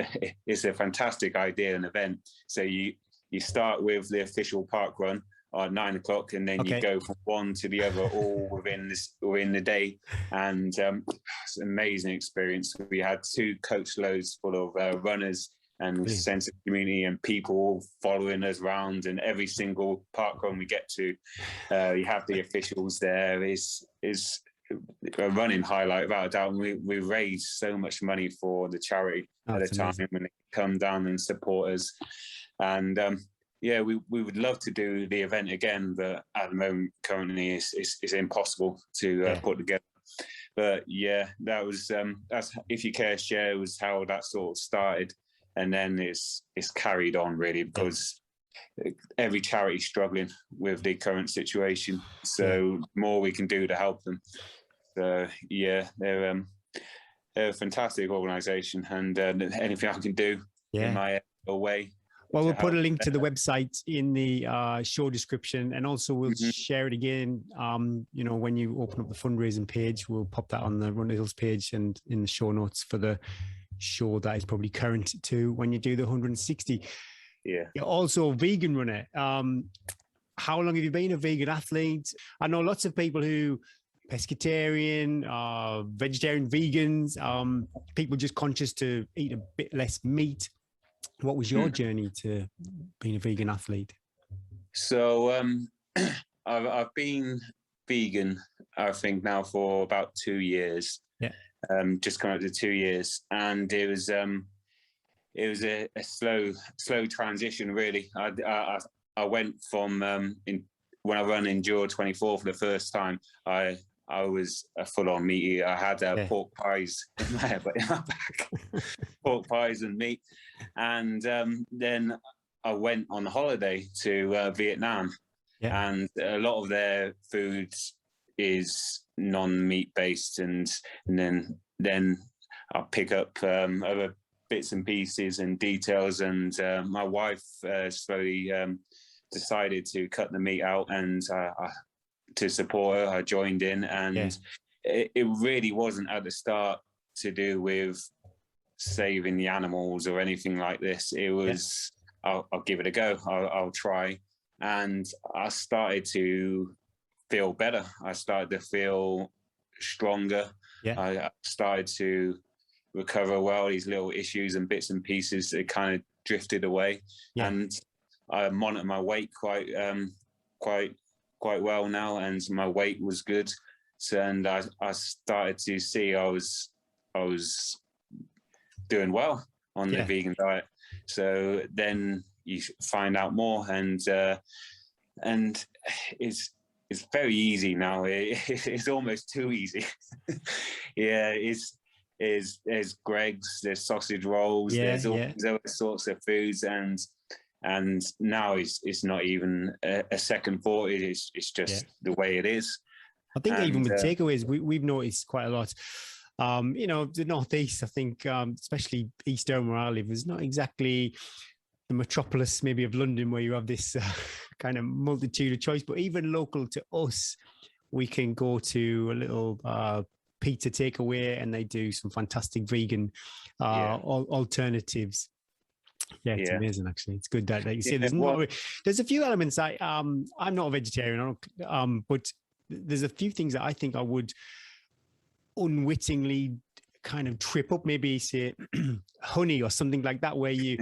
a fantastic idea and event. So you start with the official park run at 9 o'clock, and then you go from one to the other, all within the day, and it's an amazing experience. We had 2 coach loads full of runners and sense of community and people following us around, and every single park run we get to, you have the officials there. a running highlight without a doubt. And we raised so much money for the charity at the time when they come down and support us. And yeah, we would love to do the event again, but at the moment, currently, it's impossible to put together. But yeah, that was that's If You Care Share was how that sort of started, and then it's carried on really because every charity's struggling with the current situation. So more we can do to help them. So yeah, they're a fantastic organisation, and anything I can do in my way. Well, we'll put a link to the website in the show description, and also we'll share it again. You know, when you open up the fundraising page, we'll pop that on the Run the Hills page and in the show notes for the show that is probably current to when you do the 160. Yeah. You're also a vegan runner. How long have you been a vegan athlete? I know lots of people who pescatarian, vegetarian, vegans, people just conscious to eat a bit less meat. What was your journey to being a vegan athlete? So I've been vegan, I think now for about 2 years. Yeah. Just coming up to 2 years, and it was a slow transition really. I went from when I ran Endure 24 for the first time, I was a full-on meat eater. I had pork pies in my back, pork pies and meat. And then I went on holiday to Vietnam, and a lot of their food is non-meat based, and then I pick up other bits and pieces and details. And my wife slowly decided to cut the meat out, and to support her, I joined in, and it really wasn't at the start to do with saving the animals or anything like this. It was, I'll give it a go. I'll try. And I started to feel better. I started to feel stronger. I started to recover well. These little issues and bits and pieces that kind of drifted away. And I monitor my weight quite well now, and my weight was good. So, and I started to see I was doing well on the vegan diet. So then you find out more, and it's very easy now. It's almost too easy. There's Greg's, there's sausage rolls, there's all these other sorts of foods, and now it's not even a second thought. It's just the way it is. I think even with takeaways, we've noticed quite a lot. You know, the Northeast, I think, especially East Durham where I live, is not exactly the metropolis maybe of London where you have this kind of multitude of choice. But even local to us, we can go to a little pizza takeaway, and they do some fantastic vegan alternatives. Yeah, it's amazing. Actually, it's good that you see. There's a few elements. I'm not a vegetarian, but there's a few things that I think I would unwittingly kind of trip up. Maybe say honey or something like that, where you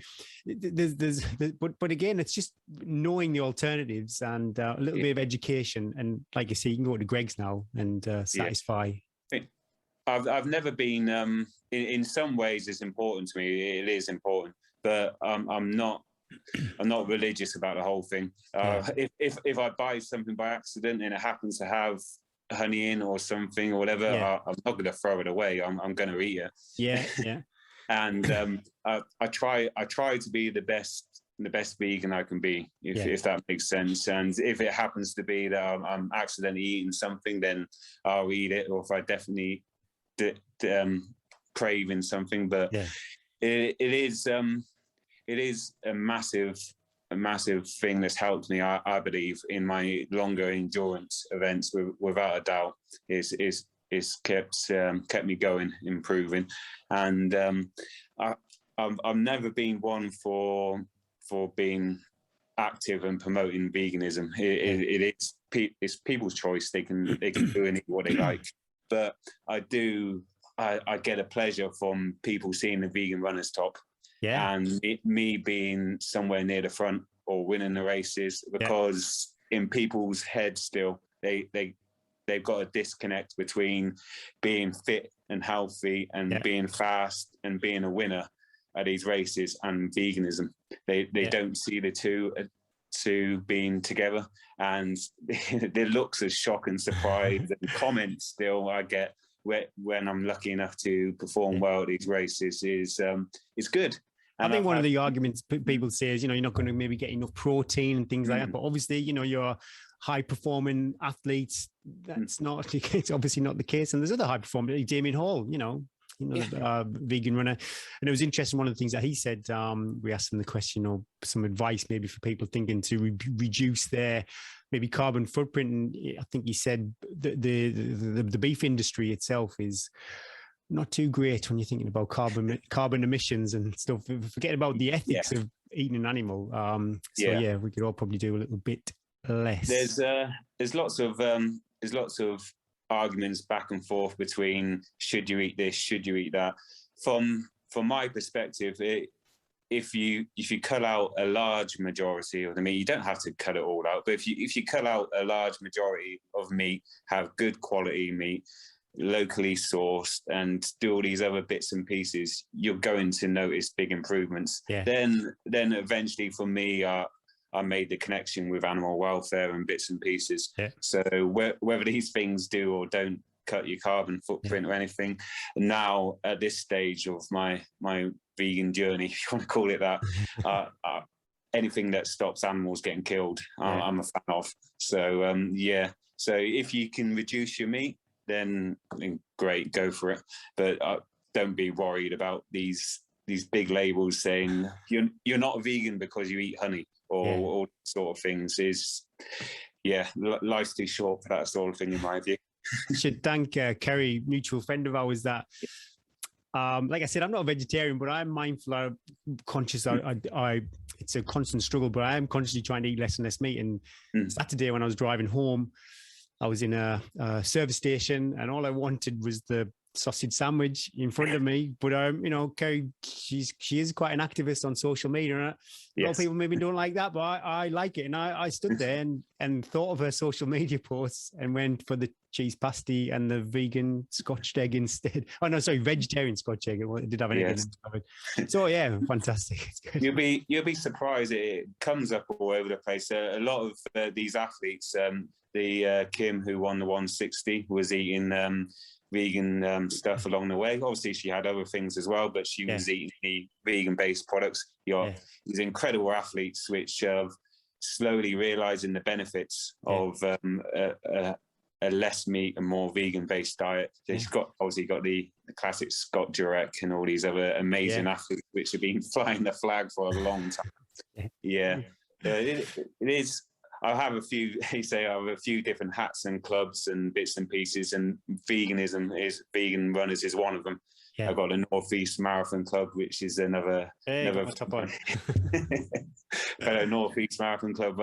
but again, it's just knowing the alternatives and a little bit of education. And like you say, you can go to Greg's now and satisfy. I've never been. In some ways, it's important to me. It is important. But I'm not religious about the whole thing. If I buy something by accident and it happens to have honey in or something or whatever, I'm not going to throw it away. I'm going to eat it. Yeah. And I try to be the best vegan I can be, if that makes sense. And if it happens to be that I'm accidentally eating something, then I'll eat it. Or if I definitely craving something, but it is a massive thing that's helped me, I believe, in my longer endurance events. Without a doubt, it's kept me going, improving, and I've never been one for being active and promoting veganism. It's people's choice. They can do and eat what they like, but I get a pleasure from people seeing the vegan runners top. And me being somewhere near the front or winning the races, because in people's heads still, they they've got a disconnect between being fit and healthy and being fast and being a winner at these races and veganism. They don't see the two being together, and the looks of shock and surprise and comments still I get when I'm lucky enough to perform well at these races is good. And I think one of the arguments people say is, you're not going to maybe get enough protein and things like that. But obviously, you're high performing athletes. It's obviously not the case. And there's other high performers, like Damien Hall, vegan runner. And it was interesting. One of the things that he said, we asked him the question or some advice maybe for people thinking to reduce their maybe carbon footprint. And I think he said the beef industry itself is not too great when you're thinking about carbon emissions and stuff. Forget about the ethics of eating an animal. We could all probably do a little bit less. There's lots of arguments back and forth between should you eat this, should you eat that. From my perspective, if you cut out a large majority of the meat, you don't have to cut it all out, but if you cut out a large majority of meat, have good quality meat, locally sourced, and do all these other bits and pieces, you're going to notice big improvements. Then eventually for me, I made the connection with animal welfare and bits and pieces. So whether these things do or don't cut your carbon footprint or anything, now at this stage of my vegan journey, if you want to call it that, anything that stops animals getting killed, I'm a fan of. So so if you can reduce your meat, then great, go for it. But don't be worried about these big labels saying you're not vegan because you eat honey or all sort of things. Life's too short for that sort of thing, in my view. I should thank Kerry, mutual friend of ours, that like I said, I'm not a vegetarian, but I'm mindful, I'm conscious. It's a constant struggle, but I am consciously trying to eat less and less meat. And Saturday when I was driving home, I was in a service station, and all I wanted was the sausage sandwich in front of me. But Kerry, she is quite an activist on social media. And a lot of people maybe don't like that, but I like it. And I stood there and thought of her social media posts and went for the cheese pasty and the vegan scotch egg instead. Oh no, sorry, vegetarian scotch egg. It did have an egg in it. So fantastic. It's good. You'll be surprised. It comes up all over the place. A lot of these athletes. The Kim, who won the 160, was eating vegan stuff along the way. Obviously, she had other things as well, but she was eating the vegan-based products. These incredible athletes, which slowly realizing the benefits of a less meat and more vegan-based diet. So she's got the classic Scott Jurek and all these other amazing athletes, which have been flying the flag for a long time. It is. I have a few different hats and clubs and bits and pieces, and vegan runners is one of them. I've got a Northeast Marathon Club, which is another fellow Northeast Marathon Club,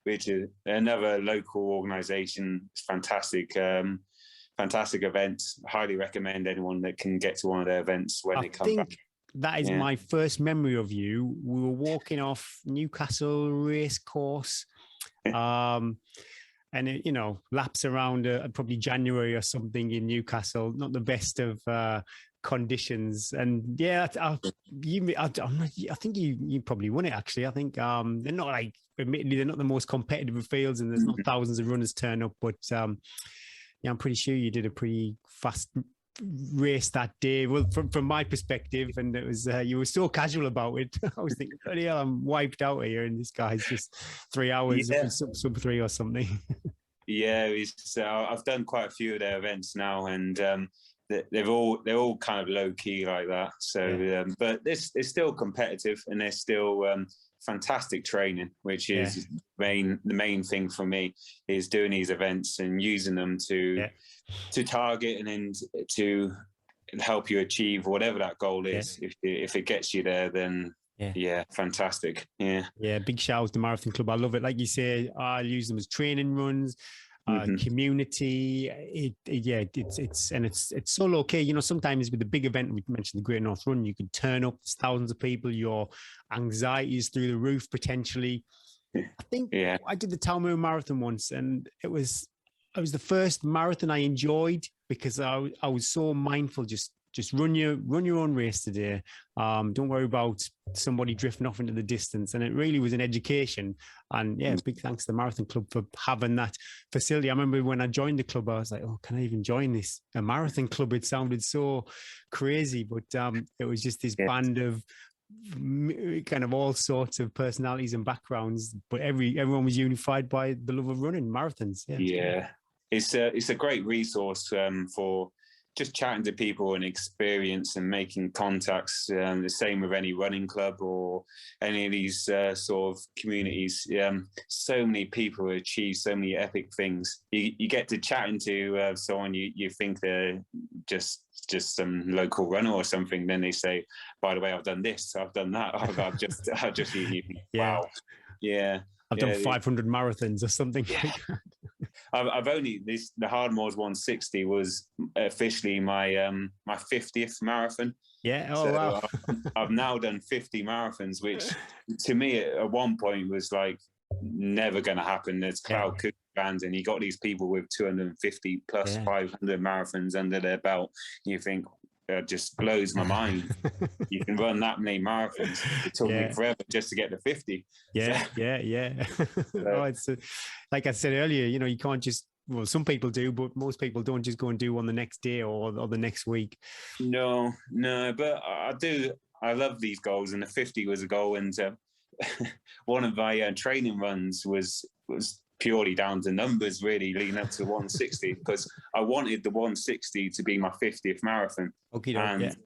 which is another local organisation. It's fantastic events. Highly recommend anyone that can get to one of their events when they come back. That is my first memory of you. We were walking off Newcastle race course. And it, laps around probably January or something in Newcastle, not the best of conditions. And I think you probably won it, actually. I think they're not admittedly, they're not the most competitive of fields, and there's not thousands of runners turn up, but I'm pretty sure you did a pretty fast race that day. Well, from my perspective, and it was you were so casual about it. I was thinking, bloody hell, I'm wiped out here, and this guy's just 3 hours sub 3 or something. I've done quite a few of their events now, and they're all kind of low key like that. So, but they're still competitive, and they're still fantastic training, which is the main thing for me, is doing these events and using them to target and then to help you achieve whatever that goal is. If it gets you there, then fantastic. Big shout out to Marathon Club. I love it. Like you say, I use them as training runs, community. It's so low key. Sometimes with the big event, we mentioned the Great North Run, you could turn up, there's thousands of people, your anxiety is through the roof potentially. I think I did the Town Moon Marathon once, and it was it was the first marathon I enjoyed because I was so mindful. Just run your own race today. Don't worry about somebody drifting off into the distance. And it really was an education. And yeah, big thanks to the Marathon Club for having that facility. I remember when I joined the club, I was like, oh, can I even join a marathon club? It sounded so crazy, but it was just this band of kind of all sorts of personalities and backgrounds, but everyone was unified by the love of running marathons. Yeah. It's a great resource for just chatting to people and experience and making contacts. The same with any running club or any of these sort of communities. So many people achieve so many epic things. You get to chatting to someone you think they're just some local runner or something. Then they say, by the way, I've done this, I've done that. I've just wow. Yeah. I've done 500 marathons or something like that. I've only the Hardmoors 160 was officially my my 50th marathon. Yeah. Oh, so wow. I've now done 50 marathons, which to me at one point was like never going to happen. There's cloud cookie bands, and you got these people with 250 plus 500 marathons under their belt. You think, just blows my mind. You can run that many marathons. It took me forever just to get to 50. Yeah. Oh, it's like I said earlier, you can't just, well, some people do, but most people don't just go and do one the next day or the next week. No, but I love these goals, and the 50 was a goal. And one of my training runs was purely down to numbers, really, leading up to 160, because I wanted the 160 to be my 50th marathon. And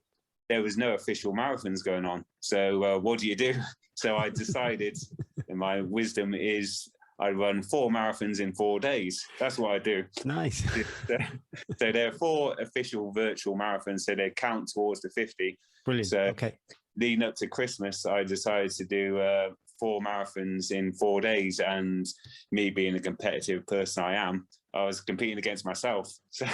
there was no official marathons going on. So what do you do? So I decided, and my wisdom is, I run 4 marathons in 4 days. That's what I do. Nice. So there are 4 official virtual marathons, so they count towards the 50. Brilliant. So leading up to Christmas, I decided to do 4 marathons in 4 days. And me being the competitive person I am, I was competing against myself. So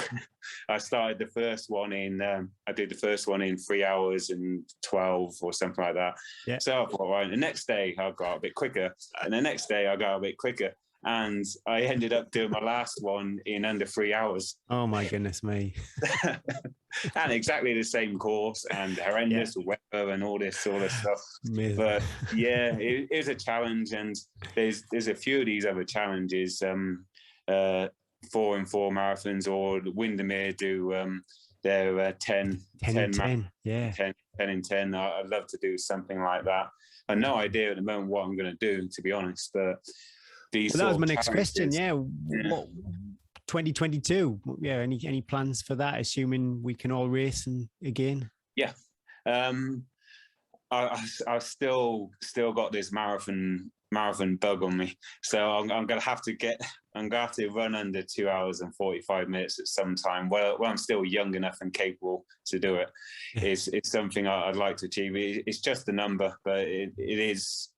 I started the first one I did the first one in 3 hours and 12 or something like that. Yeah. So I thought, right, the next day I got a bit quicker, and the next day I got a bit quicker. And I ended up doing my last one in under 3 hours. Oh my goodness me. And exactly the same course, and horrendous weather and all this sort of stuff. Amazing. But yeah, it is a challenge, and there's a few of these other challenges. 4 and 4 marathons, or Windermere do their 10 and 10. I'd love to do something like that. I've no idea at the moment what I'm going to do, to be honest, but that was my next question. What, 2022? Yeah, any plans for that, assuming we can all race again? Yeah. I still got this marathon bug on me, so I'm gonna have to run under 2 hours and 45 minutes at some time. Well, I'm still young enough and capable to do it. It's something I'd like to achieve. It's just a number, but it is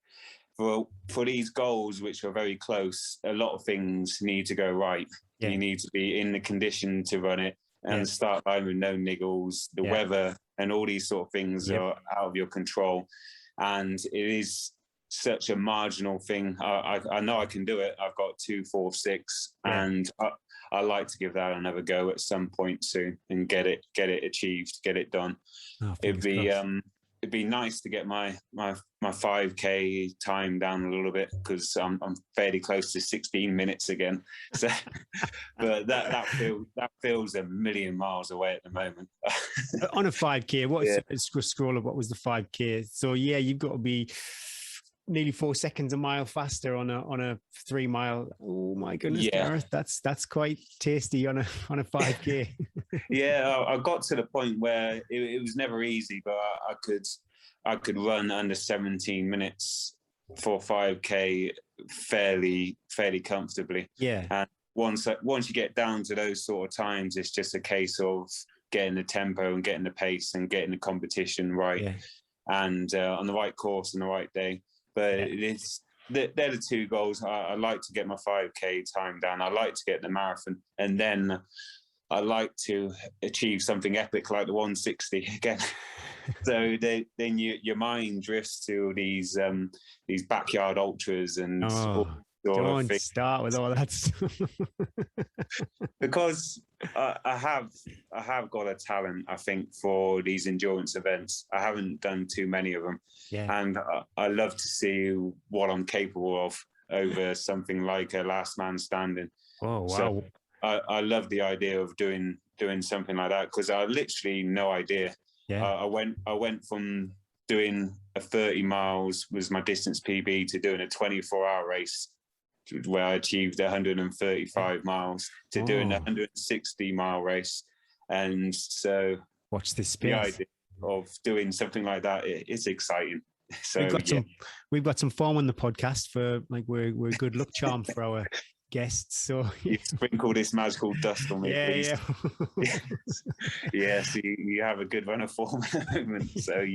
for these goals, which are very close. A lot of things need to go right. You need to be in the condition to run it, and the start line with no niggles. The weather and all these sort of things are out of your control, and it is such a marginal thing. I know I can do it. I've got 2:46, and I like to give that another go at some point soon and get it achieved, get it done. It'd be nice to get my 5K time down a little bit, because I'm fairly close to 16 minutes again. So, but that feels a million miles away at the moment. On a 5K, scroll up? What was the 5K? So you've got to be nearly 4 seconds a mile faster on a 3 mile. Oh my goodness, Gareth, that's quite tasty on a 5K. I got to the point where it was never easy, but I could run under 17 minutes for 5K fairly comfortably. Yeah. And once you get down to those sort of times, it's just a case of getting the tempo and getting the pace and getting the competition right, and on the right course on the right day. But they're the 2 goals. I like to get my 5K time down. I like to get the marathon, and then I like to achieve something epic like the 160 again. So then your mind drifts to these backyard ultras and sort of Don't thing. start with all that stuff. Because I have got a talent, I think, for these endurance events. I haven't done too many of them, and I love to see what I'm capable of over something like a last man standing. Oh wow! So I love the idea of doing something like that, because I literally no idea. Yeah. I went from doing a 30 miles was my distance PB to doing a 24-hour race, where I achieved 135 miles, to doing a 160-mile race. And so watch this space. The idea of doing something like that, it's exciting. So we've got some form on the podcast for, like, we're a good luck charm for our guests. So you sprinkle this magical dust on me, please. Yeah. So you have a good run of form at the moment. So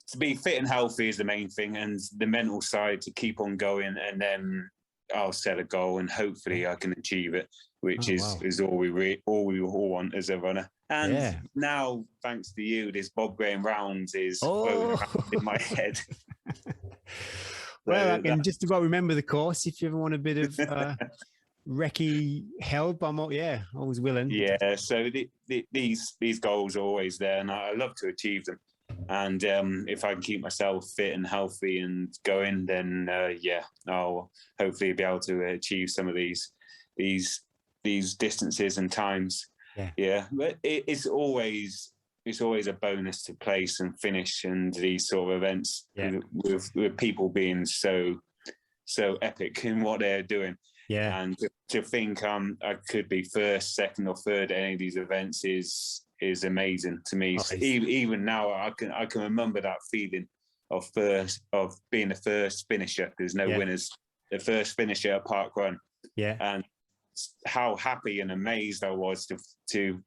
to be fit and healthy is the main thing, and the mental side to keep on going, and then I'll set a goal and hopefully I can achieve it, which is all we all want as a runner. And now, thanks to you, this Bob Graham Rounds is floating around in my head. Well, I can just about remember the course. If you ever want a bit of recce help, I'm always willing. Yeah, so these goals are always there, and I love to achieve them. And if I can keep myself fit and healthy and going, then I'll hopefully be able to achieve some of these distances and times. But it's always a bonus to place and finish and these sort of events with people being so epic in what they're doing. And to think I could be first, second, or third at any of these events is amazing to me. Nice. Even now, I can remember that feeling of being the first finisher. There's no winners. The first finisher at parkrun. And how happy and amazed I was to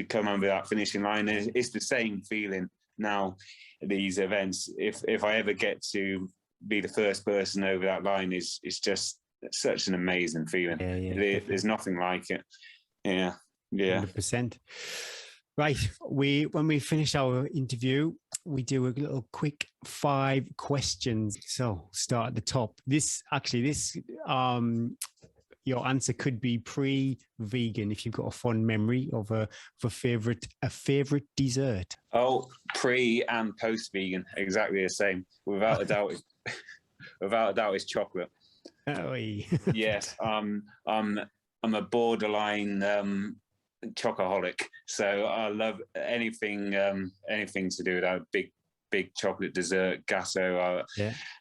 come over that finishing line. It's the same feeling now at these events. If I ever get to be the first person over that line, it's just such an amazing feeling. There's nothing like it. 100%. Right, when we finish our interview, we do a little quick 5 questions. So start at the top. This your answer could be pre-vegan if you've got a fond memory of a favorite dessert. Oh, pre and post-vegan, exactly the same. Without a doubt, it's chocolate. Oh, yes, I'm a borderline chocoholic, so I love anything to do with that big chocolate dessert, gasso,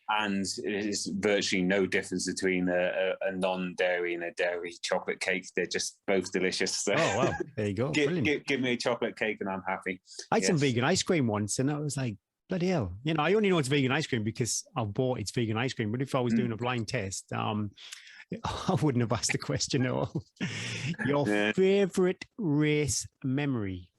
and there's virtually no difference between a non-dairy and a dairy chocolate cake. They're just both delicious. So there you go. Give me a chocolate cake and I'm happy. I had some vegan ice cream once, and I was like, bloody hell. I only know it's vegan ice cream because I bought it's vegan ice cream, but if I was doing a blind test, I wouldn't have asked the question at all. Your favorite race memory?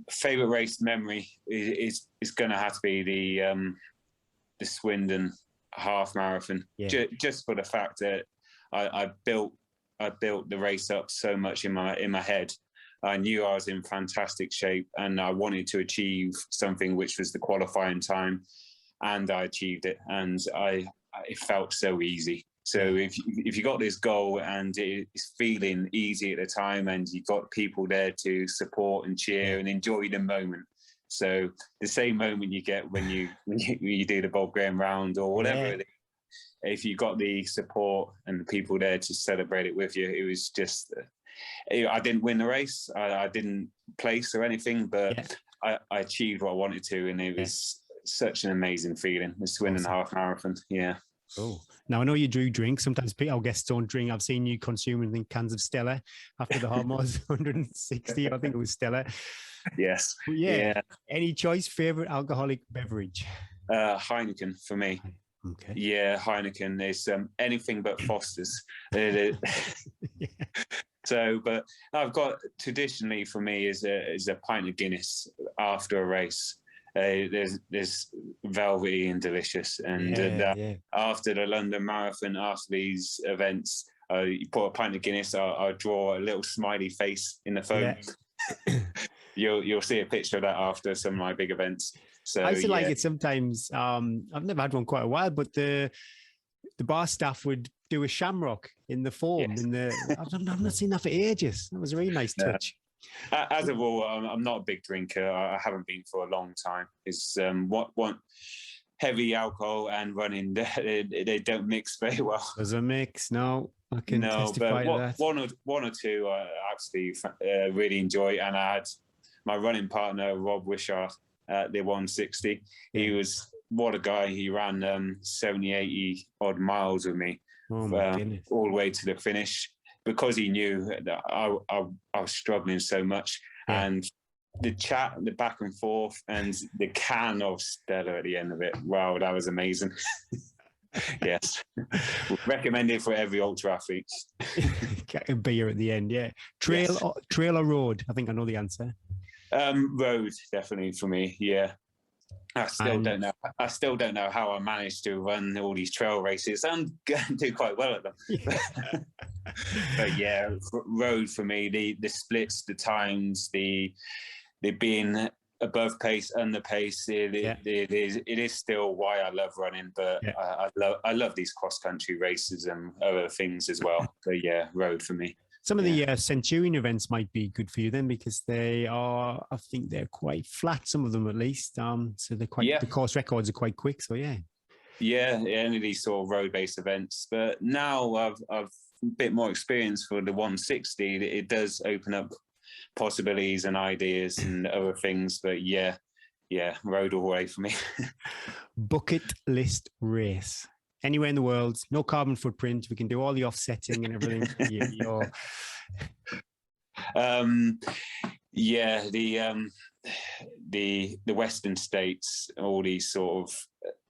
Favorite race memory is going to have to be the Swindon half marathon. Just for the fact that I built the race up so much in my head. I knew I was in fantastic shape, and I wanted to achieve something which was the qualifying time, and I achieved it, and it felt so easy. So if you got this goal and it's feeling easy at the time, and you've got people there to support and cheer and enjoy the moment. So the same moment you get when you do the Bob Graham round or whatever it is, if you got the support and the people there to celebrate it with you, it was just. I didn't win the race. I didn't place or anything, but I achieved what I wanted to, and it was such an amazing feeling. The Swindon half marathon. Yeah. Oh, now I know you do drink. Sometimes our guests don't drink. I've seen you consuming cans of Stella after the Hardmoors 160. I think it was Stella. Yes. Yeah. Any choice? Favorite alcoholic beverage? Heineken for me. Okay. Yeah, Heineken is anything but Foster's. So, but I've got traditionally for me is a pint of Guinness after a race. There's velvety and delicious, and after the London Marathon, after these events, you put a pint of Guinness. I'll draw a little smiley face in the phone. You'll see a picture of that after some of my big events. So I used to like it sometimes. I've never had one quite a while, but the the bar staff would do a shamrock in the foam. I've not seen that for ages. That was a really nice touch. As a rule, I'm not a big drinker. I haven't been for a long time. It's what heavy alcohol and running, they don't mix very well. Doesn't mix, no. I can testify to that. One or two I actually really enjoy. And I had my running partner, Rob Wishart, at the 160. He was, what a guy. He ran 70, 80 odd miles with me all the way to the finish, because he knew that I was struggling so much. Yeah. And the chat, the back and forth, and the can of Stella at the end of it. Wow, that was amazing. Yes. Recommended for every ultra athlete. Get a beer at the end, yeah. Trail or road? I think I know the answer. Road, definitely for me, yeah. I still don't know how I managed to run all these trail races and do quite well at them. Yeah. But yeah, road for me, the splits, the times, the being above pace, under pace, it is still why I love running. But I love these cross country races and other things as well. But yeah, road for me. Some of the Centurion events might be good for you then, because I think they're quite flat, some of them at least. So they're the course records are quite quick. So yeah. Yeah, any of these sort of road-based events. But now I've a bit more experience for the 160. It does open up possibilities and ideas and other things. But yeah, road all the way for me. Bucket list race. Anywhere in the world, no carbon footprint. We can do all the offsetting and everything. The Western States, all these sort of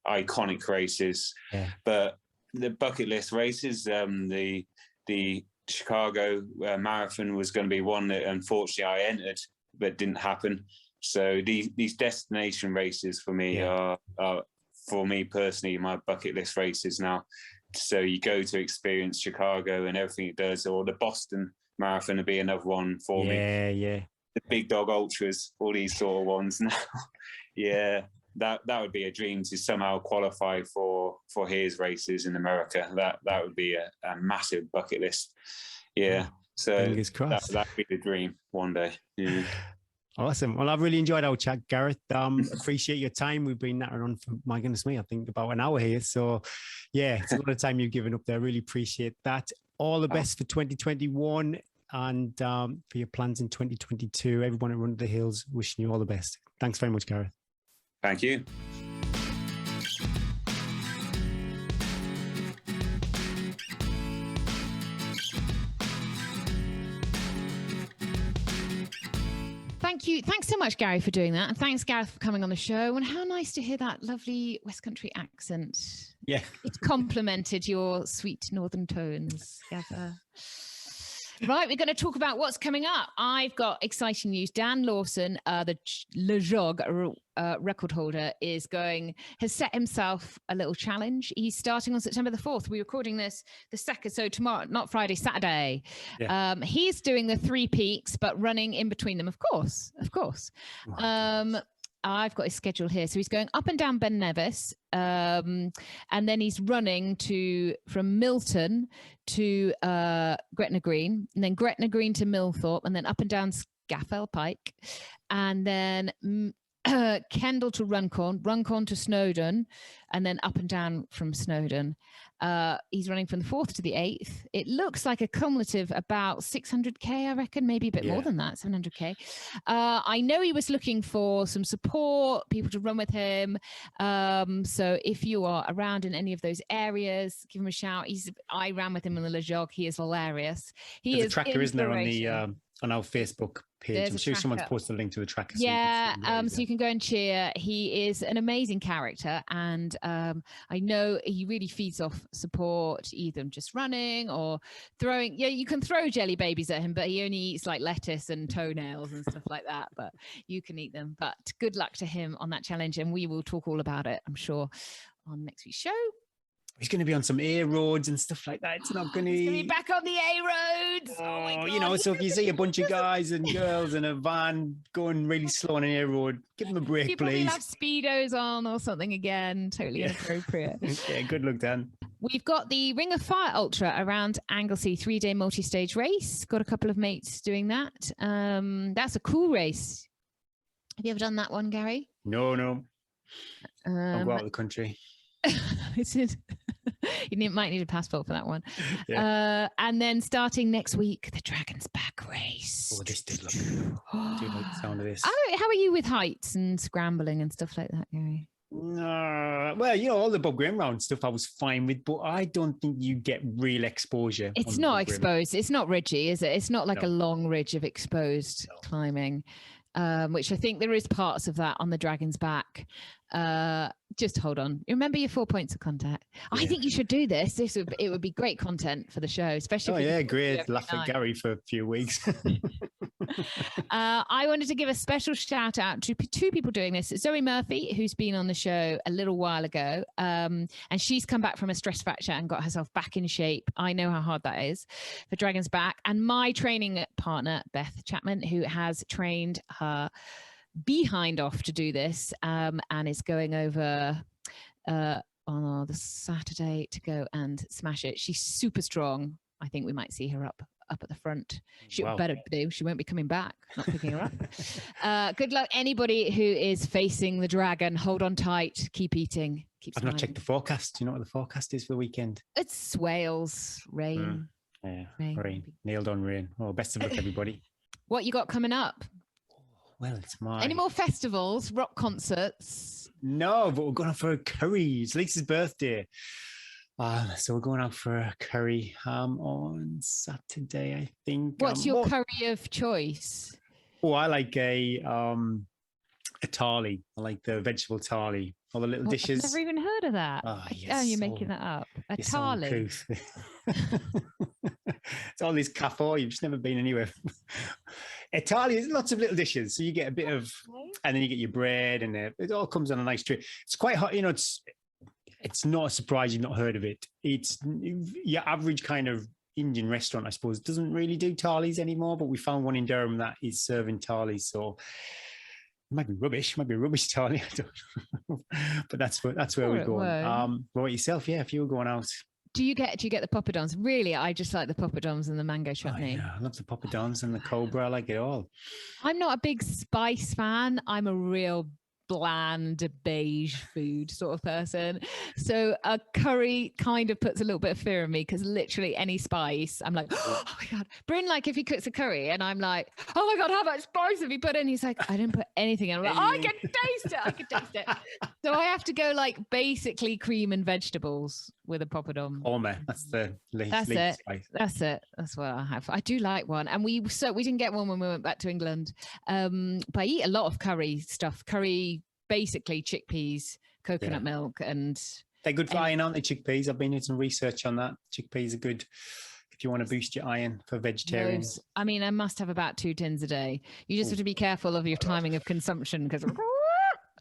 iconic races. Yeah. But the bucket list races, the Chicago Marathon was going to be one that unfortunately I entered, but didn't happen. So these destination races for me are for me personally, my bucket list races now. So you go to experience Chicago and everything it does, or the Boston Marathon would be another one for me. Yeah. The Big Dog Ultras, all these sort of ones now. Yeah, that would be a dream to somehow qualify for his races in America. That would be a massive bucket list. Yeah. So fingers crossed. That'd be the dream one day. Yeah. Awesome. Well, I've really enjoyed our chat, Gareth. Appreciate your time. We've been nattering on for, my goodness me, I think about an hour here. So yeah, it's a lot of time you've given up there. Really appreciate that. All the best for 2021 and for your plans in 2022. Everyone at Run to the Hills, wishing you all the best. Thanks very much, Gareth. Thank you. Thank you. Thanks so much, Gary, for doing that. And thanks, Gareth, for coming on the show. And how nice to hear that lovely West Country accent. Yeah. It complemented your sweet northern tones, Gaffer. Right, we're going to talk about what's coming up. I've got exciting news. Dan Lawson, the Le Jog record holder, has set himself a little challenge. He's starting on September the 4th. We're recording this the 2nd, so tomorrow, not Friday, Saturday. Yeah. He's doing the 3 peaks, but running in between them, of course. I've got his schedule here. So he's going up and down Ben Nevis, and then he's running from Milton to Gretna Green, and then Gretna Green to Millthorpe, and then up and down Scaffell Pike, and then Kendal to Runcorn to Snowdon, and then up and down from Snowdon. He's running from the 4th to the 8th. It looks like a cumulative about 600k, I reckon, maybe a bit more than that, 700k. I know he was looking for some support, people to run with him. So if you are around in any of those areas, give him a shout. I ran with him in the Le Jog. He is hilarious. There's a tracker, isn't there, on our Facebook page? I'm sure someone's posted a link to the tracker. So you can go and cheer. He is an amazing character, and I know he really feeds off support, either just running or throwing. Yeah, you can throw jelly babies at him, but he only eats like lettuce and toenails and stuff like that. But you can eat them. But good luck to him on that challenge, and we will talk all about it, I'm sure, on next week's show. He's going to be on some A roads and stuff like that. It's not going to be back on the A roads. Oh my God. So if you see a bunch of guys and girls in a van going really slow on an A road, give them a break, please. Have Speedos on or something again. Totally inappropriate. Yeah, good luck, Dan. We've got the Ring of Fire Ultra around Anglesey 3-day multi-stage race. Got a couple of mates doing that. That's a cool race. Have you ever done that one, Gary? No. I'll go out of the country. It's in, might need a passport for that one. Yeah. And then starting next week, the Dragon's Back race. Oh, this did look. I do like the sound of this. How are you with heights and scrambling and stuff like that, Gary? Well, all the Bob Graham round stuff I was fine with, but I don't think you get real exposure. It's not exposed. It's not ridgy, is it? It's not like a long ridge of exposed climbing, which I think there is parts of that on the Dragon's Back. Just hold on. Remember your 4 points of contact. Yeah. I think you should do this. It would be great content for the show, especially. Great. Laugh at Gary for a few weeks. I wanted to give a special shout out to two people doing this. Zoe Murphy, who's been on the show a little while ago, and she's come back from a stress fracture and got herself back in shape. I know how hard that is for Dragon's Back. And my training partner, Beth Chapman, who has trained her behind off to do this, and is going over on the Saturday to go and smash it. She's super strong. I think we might see her up at the front. She better do. She won't be coming back. Not picking her up. Good luck, anybody who is facing the dragon. Hold on tight. Keep eating. I've not checked the forecast. Do you know what the forecast is for the weekend? It's swales, rain. Yeah, rain. Nailed on rain. Oh, best of luck, everybody. What you got coming up? Well, it's any more festivals, rock concerts? No, but we're going out for a curry. It's Lisa's birthday. So we're going out for a curry on Saturday, I think. What's your curry of choice? Oh, I like a thali. I like the vegetable thali. All the little dishes. I've never even heard of that. You're making that up. A thali. It's all this cafe. You've just never been anywhere. Italy is lots of little dishes. So you get a bit of, and then you get your bread, and it all comes on a nice tray. It's quite hot. It's not a surprise you've not heard of it. It's your average kind of Indian restaurant, I suppose, doesn't really do thalis anymore, but we found one in Durham that is serving thalis. So it might be rubbish. It might be a rubbish thali. I don't know. But that's where we're going. What about yourself? Yeah, if you were going out. Do you get the poppadoms? Really, I just like the poppadoms and the mango chutney. Yeah, I love the poppadoms and the cobra. I like it all. I'm not a big spice fan. I'm a real bland beige food sort of person, so a curry kind of puts a little bit of fear in me, because literally any spice I'm like, oh my god. Bryn, like, if he cooks a curry and I'm like, oh my god, how much spice have you put in? He's like, I didn't put anything in. I'm like, I can taste it. So I have to go like basically cream and vegetables with a poppadom. That's the least spice. That's it. That's what I have. I do like one, and we didn't get one when we went back to England, but I eat a lot of curry stuff. Curry, basically chickpeas, coconut milk, and they're good for iron, aren't they? Chickpeas. I've been doing some research on that. Chickpeas are good if you want to boost your iron for vegetarians. I mean, I must have about 2 tins a day. You just have to be careful of your timing of consumption, because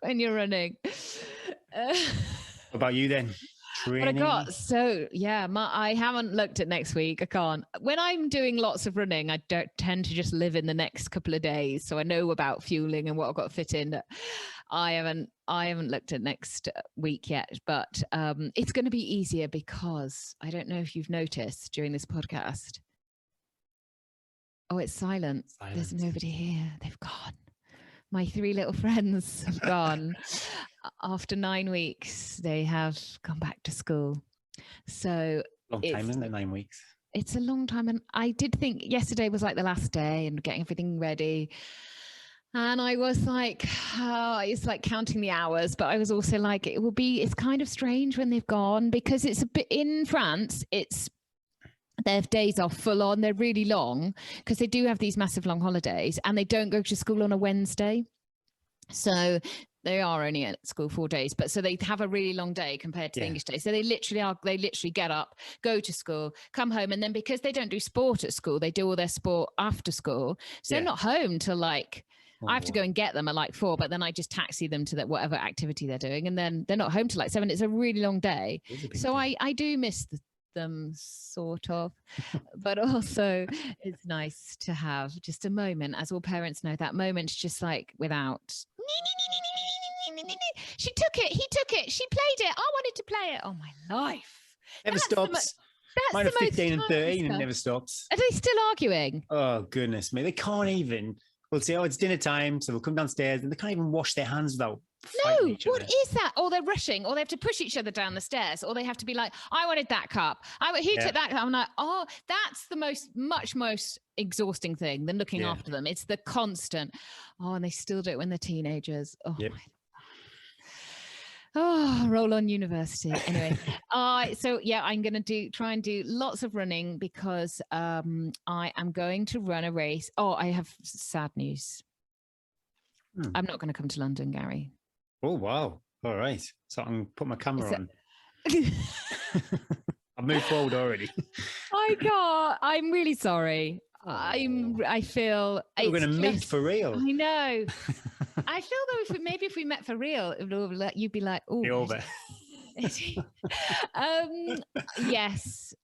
when you're running. What about you then? Training? What I got, I haven't looked at next week. I can't. When I'm doing lots of running, I don't tend to just live in the next couple of days, so I know about fueling and what I've got to fit in. I haven't looked at next week yet, but it's going to be easier, because I don't know if you've noticed during this podcast. Oh, it's silent. There's nobody here. They've gone. My 3 little friends have gone. After 9 weeks, they have gone back to school. So long time, isn't it? 9 weeks. It's a long time. And I did think yesterday was like the last day and getting everything ready. And I was like, it's like counting the hours, but I was also like, it's kind of strange when they've gone, because it's a bit in France. Their days are full on. They're really long, because they do have these massive long holidays, and they don't go to school on a Wednesday. So they are only at school 4 days, but so they have a really long day compared to the English day. So they literally get up, go to school, come home. And then because they don't do sport at school, they do all their sport after school. So they're not home till like, I have to go and get them at like 4, but then I just taxi them to whatever activity they're doing. And then they're not home till like 7. It's a really long day. So I do miss them sort of, but also it's nice to have just a moment, as all parents know, that moment's just like without, she took it, he took it, she played it, I wanted to play it. Oh my life. Never That's the mo- stops. That's Mine the are most 15 and tiny 13 and stuff. never stops. Are they still arguing? Oh, goodness me. They can't even. We'll say, oh, it's dinner time. So they'll come downstairs and they can't even wash their hands without fighting No, each what other. is that? Or they're rushing, or they have to push each other down the stairs, or they have to be like, I wanted that cup. Who took that cup? I'm like, oh, that's the most exhausting thing than looking after them. It's the constant, and they still do it when they're teenagers. Oh, Yep. roll on university. Anyway, so yeah, I'm going to try and do lots of running because I am going to run a race. Oh, I have sad news. I'm not going to come to London, Gary. Oh, wow. All right. So I'm put my camera on. I've moved forward already. I can't. I'm really sorry. I feel we're going to meet for real. I know. I feel though if we met for real, you'd be like, oh, over. Yes.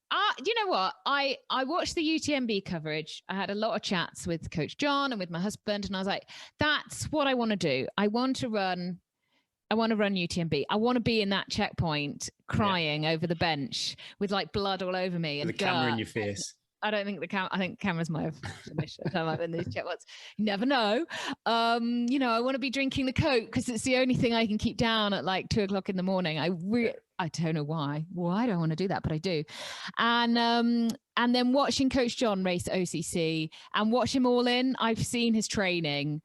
You know what? I watched the UTMB coverage. I had a lot of chats with Coach John and with my husband, and I was like, that's what I want to do. I want to run UTMB. I want to be in that checkpoint crying over the bench with like blood all over me and the camera in your face. I don't think I think cameras might have finished the time I've in these checkpoints. You never know. I want to be drinking the Coke because it's the only thing I can keep down at like 2:00 in the morning. I don't know why. Why do I want to do that? But I do. And then watching Coach John race OCC and watch him all in. I've seen his training,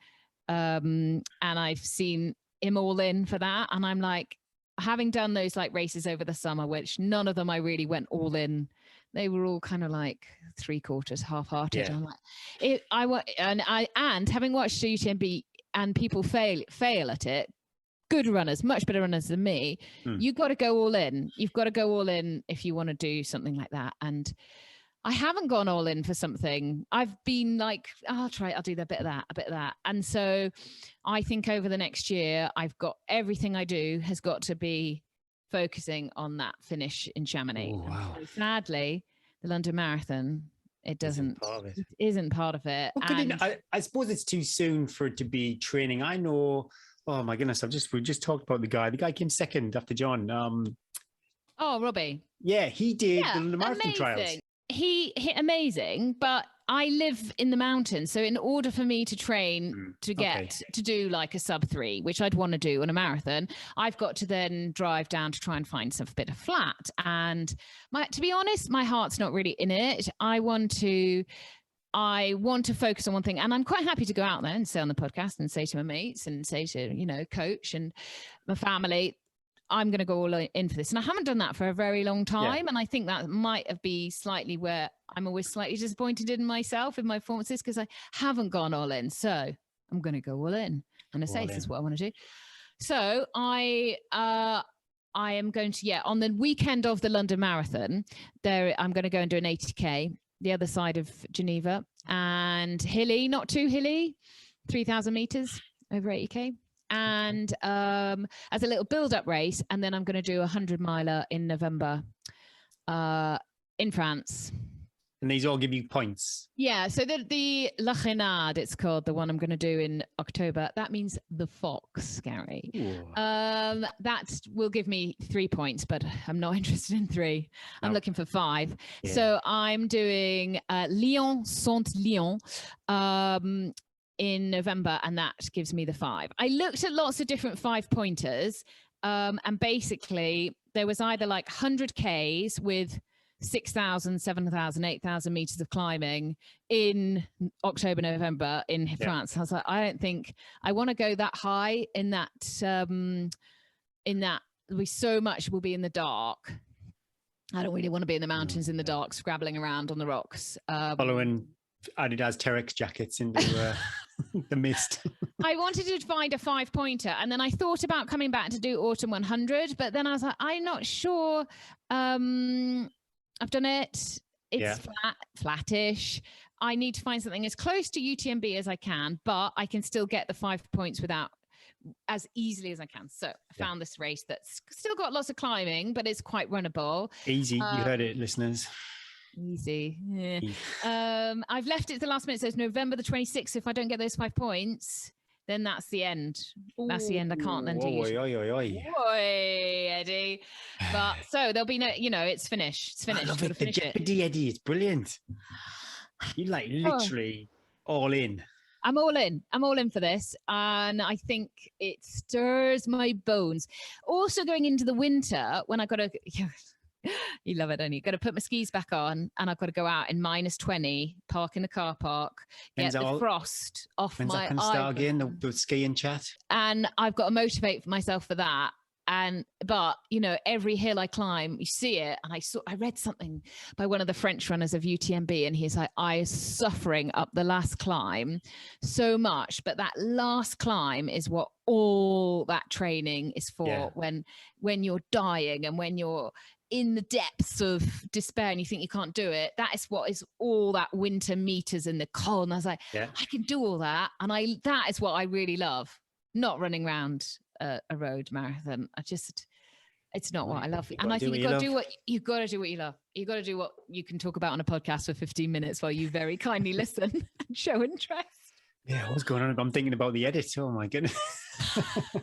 and I've seen him all in for that. And I'm like, having done those like races over the summer, which none of them I really went all in. They were all kind of like 3/4, half-hearted. Yeah. I'm like, and having watched UTMB and people fail at it, good runners, much better runners than me. You've got to go all in. You've got to go all in if you want to do something like that. And I haven't gone all in for something. I've been like, I'll do a bit of that. And so I think over the next year, I've got everything I do has got to be focusing on that finish in Chamonix. Oh, wow. So sadly, the London Marathon, it isn't part of it. Well, I suppose it's too soon for it to be training. I know. Oh my goodness! We just talked about the guy. The guy came second after John. Robbie. Yeah, he did the London Marathon trials. He hit amazing, but I live in the mountains. So in order for me to train to get to do like a sub-3, which I'd want to do on a marathon, I've got to then drive down to try and find some bit of flat. And to be honest, my heart's not really in it. I want to focus on one thing, and I'm quite happy to go out there and say on the podcast and say to my mates and say to, Coach and my family, I'm going to go all in for this. And I haven't done that for a very long time. Yeah. And I think that might have been slightly where I'm always slightly disappointed in myself, in my performances, because I haven't gone all in. So I'm going to go all in. And I say this is what I want to do. So I am going to, on the weekend of the London Marathon, I'm going to go and do an 80K, the other side of Geneva, and hilly, not too hilly, 3,000 meters over 80K. And as a little build-up race, and then I'm going to do a 100-miler in November in France. And these all give you points? Yeah, so the La Renade, it's called, the one I'm going to do in October. That means the fox, Gary. That will give me 3 points, but I'm not interested in 3. I'm looking for 5. Yeah. So I'm doing Lyon-Saint-Lyon, in November, and that gives me the 5. I looked at lots of different 5-pointers, and basically there was either like 100 Ks with 6,000, 7,000, 8,000 meters of climbing in October, November in France. I was like, I don't think I want to go that high in that so much will be in the dark. I don't really want to be in the mountains in the dark, scrabbling around on the rocks. Following Adidas Terex jackets into the mist. I wanted to find a 5-pointer, and then I thought about coming back to do Autumn 100, but then I was like, I'm not sure. I've done it. It's flattish. I need to find something as close to UTMB as I can, but I can still get the 5 points without as easily as I can. So I found this race that's still got lots of climbing, but it's quite runnable. Easy. You heard it, listeners. Easy. Yeah. I've left it to the last minute. So it's November the 26th. If I don't get those 5 points, then that's the end. That's the end. I can't then do Oi, oi, oi, oi. Oi, Eddie. But so there'll be no, it's finished. It's finished. I love Gotta it. The finish it. jeopardy, Eddie. It's brilliant. You like literally all in. I'm all in. I'm all in for this. And I think it stirs my bones. Also going into the winter when I got to, you love it, don't you? Got to put my skis back on and I've got to go out in -20, park in the car park, get the frost off my eyes. When's that going to start again, the skiing chat? And I've got to motivate myself for that. But every hill I climb, you see it. And I read something by one of the French runners of UTMB, and he's like, I was suffering up the last climb so much, but that last climb is what all that training is for. When you're dying and when you're in the depths of despair and you think you can't do it, that is what is all that winter meters in the cold. And I was like, I can do all that. And that is what I really love, not running around a road marathon. It's not what I love. And I think you've got to do what you love. You've got to do what you can talk about on a podcast for 15 minutes while you very kindly listen and show interest. Yeah, what's going on? I'm thinking about the edit. Oh my goodness. Anyway,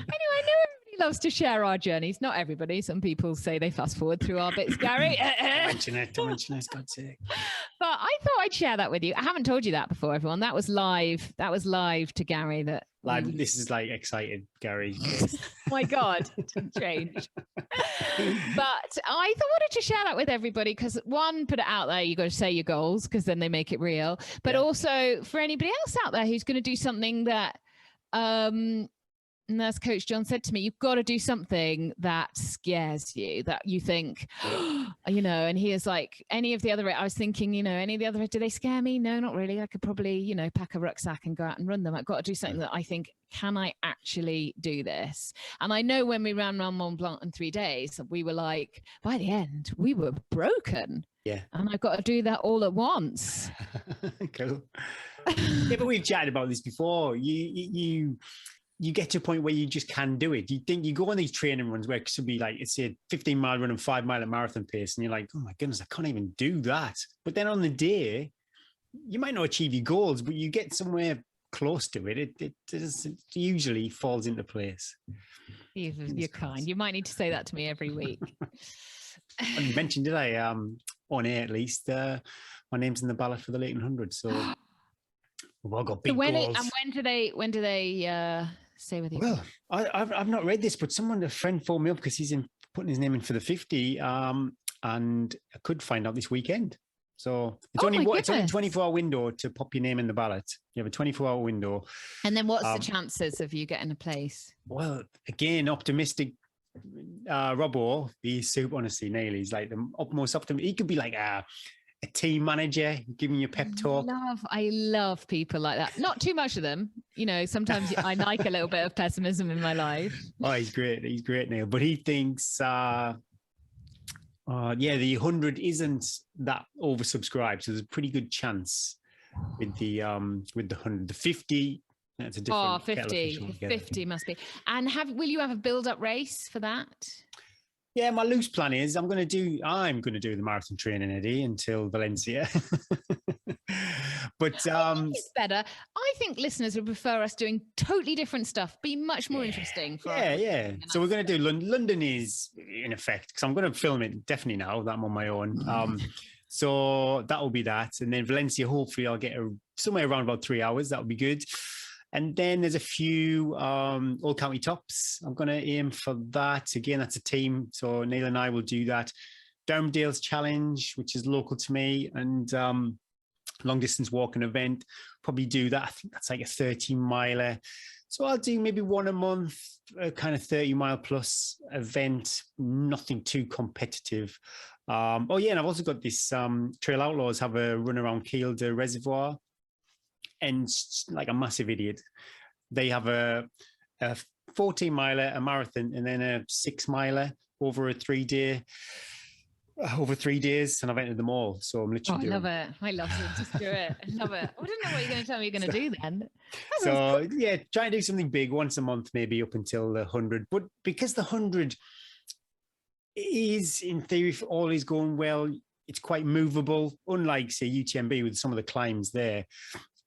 I know everybody loves to share our journeys. Not everybody. Some people say they fast forward through our bits, Gary. Don't mention it, God's sake. But I thought I'd share that with you. I haven't told you that before, everyone. That was live. That was live to Gary. This is like excited, Gary. My God, it didn't change. But I wanted to share that with everybody because one, put it out there. You got to say your goals because then they make it real. But also for anybody else out there who's going to do something that, and as Coach John said to me, you've got to do something that scares you, that you think, and he is like, any of the other, I was thinking, any of the other, do they scare me? No, not really. I could probably, pack a rucksack and go out and run them. I've got to do something that I think, can I actually do this? And I know when we ran Mont Blanc in 3 days, we were like, by the end, we were broken. Yeah. And I've got to do that all at once. Cool. Yeah, but we've chatted about this before. You get to a point where you just can do it. You think you go on these training runs where it should be like, it's a 15-mile run and 5-mile at marathon pace. And you're like, oh my goodness, I can't even do that. But then on the day, you might not achieve your goals, but you get somewhere close to it. It usually falls into place. You're kind. You might need to say that to me every week. I didn't mention, did I? On air at least, my name's in the ballot for the Leighton 100. So we've all got big goals. When do they stay with you? Well, I've not read this, but a friend phoned me up because he's putting his name in for the 50, and I could find out this weekend. So it's only a 24-hour window to pop your name in the ballot. You have a 24-hour window. And then what's the chances of you getting a place? Well, again, optimistic. Robbo, he's super, honestly, Neil, he's like the utmost optimist. He could be like a team manager giving you a pep talk. I love people like that. Not too much of them. Sometimes I like a little bit of pessimism in my life. Oh, he's great, Neil. But he thinks the 100 isn't that oversubscribed, so there's a pretty good chance with the 100. The 50, that's a different 50 must be. And will you have a build-up race for that? Yeah, my loose plan is I'm going to do the marathon training, Eddie, until Valencia. But it's better. I think listeners would prefer us doing totally different stuff. Be much more interesting. Yeah. So we're going to do London is in effect because I'm going to film it definitely now that I'm on my own. So that will be that, and then Valencia. Hopefully, I'll get somewhere around about 3 hours. That will be good. And then there's a few all county tops. I'm going to aim for that. Again, that's a team. So Neil and I will do that. Dales Challenge, which is local to me, and long distance walking event. Probably do that. I think that's like a 30-miler. So I'll do maybe one a month, a kind of 30-mile plus event. Nothing too competitive. And I've also got this Trail Outlaws have a run around Kielder Reservoir. And like a massive idiot, they have a 14-miler, a marathon, and then a 6-miler over 3 days, and I've entered them all. So I'm literally I love it. I love it. Just do it. I love it. I don't know what you're going to tell me you're going to do then. So try and do something big once a month, maybe up until the 100. But because the 100 is, in theory, if all is going well, it's quite movable. Unlike, say, UTMB with some of the climbs there.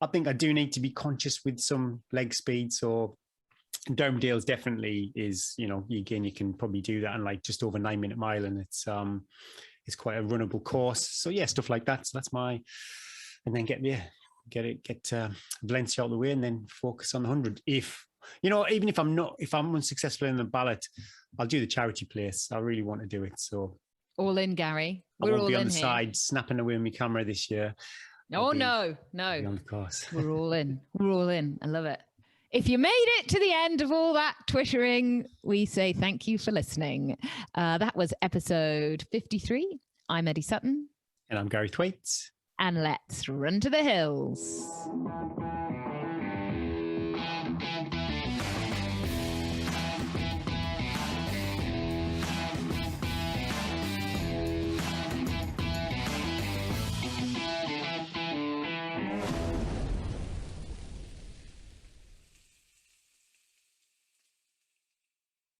I think I do need to be conscious with some leg speed. So Dermdale's definitely is, you know, again, you can probably do that in like just over 9-minute mile, and it's quite a runnable course. So yeah, stuff like that. So that's and then get Valencia out of the way, and then focus on the 100. If, you know, even if I'm unsuccessful in the ballot, I'll do the charity place. I really want to do it. So all in, Gary. I won't be on the side snapping away my camera this year. Oh, no. Of course. We're all in. We're all in. I love it. If you made it to the end of all that twittering, we say thank you for listening. That was episode 53. I'm Eddie Sutton. And I'm Gareth Thwaites. And let's run to the hills.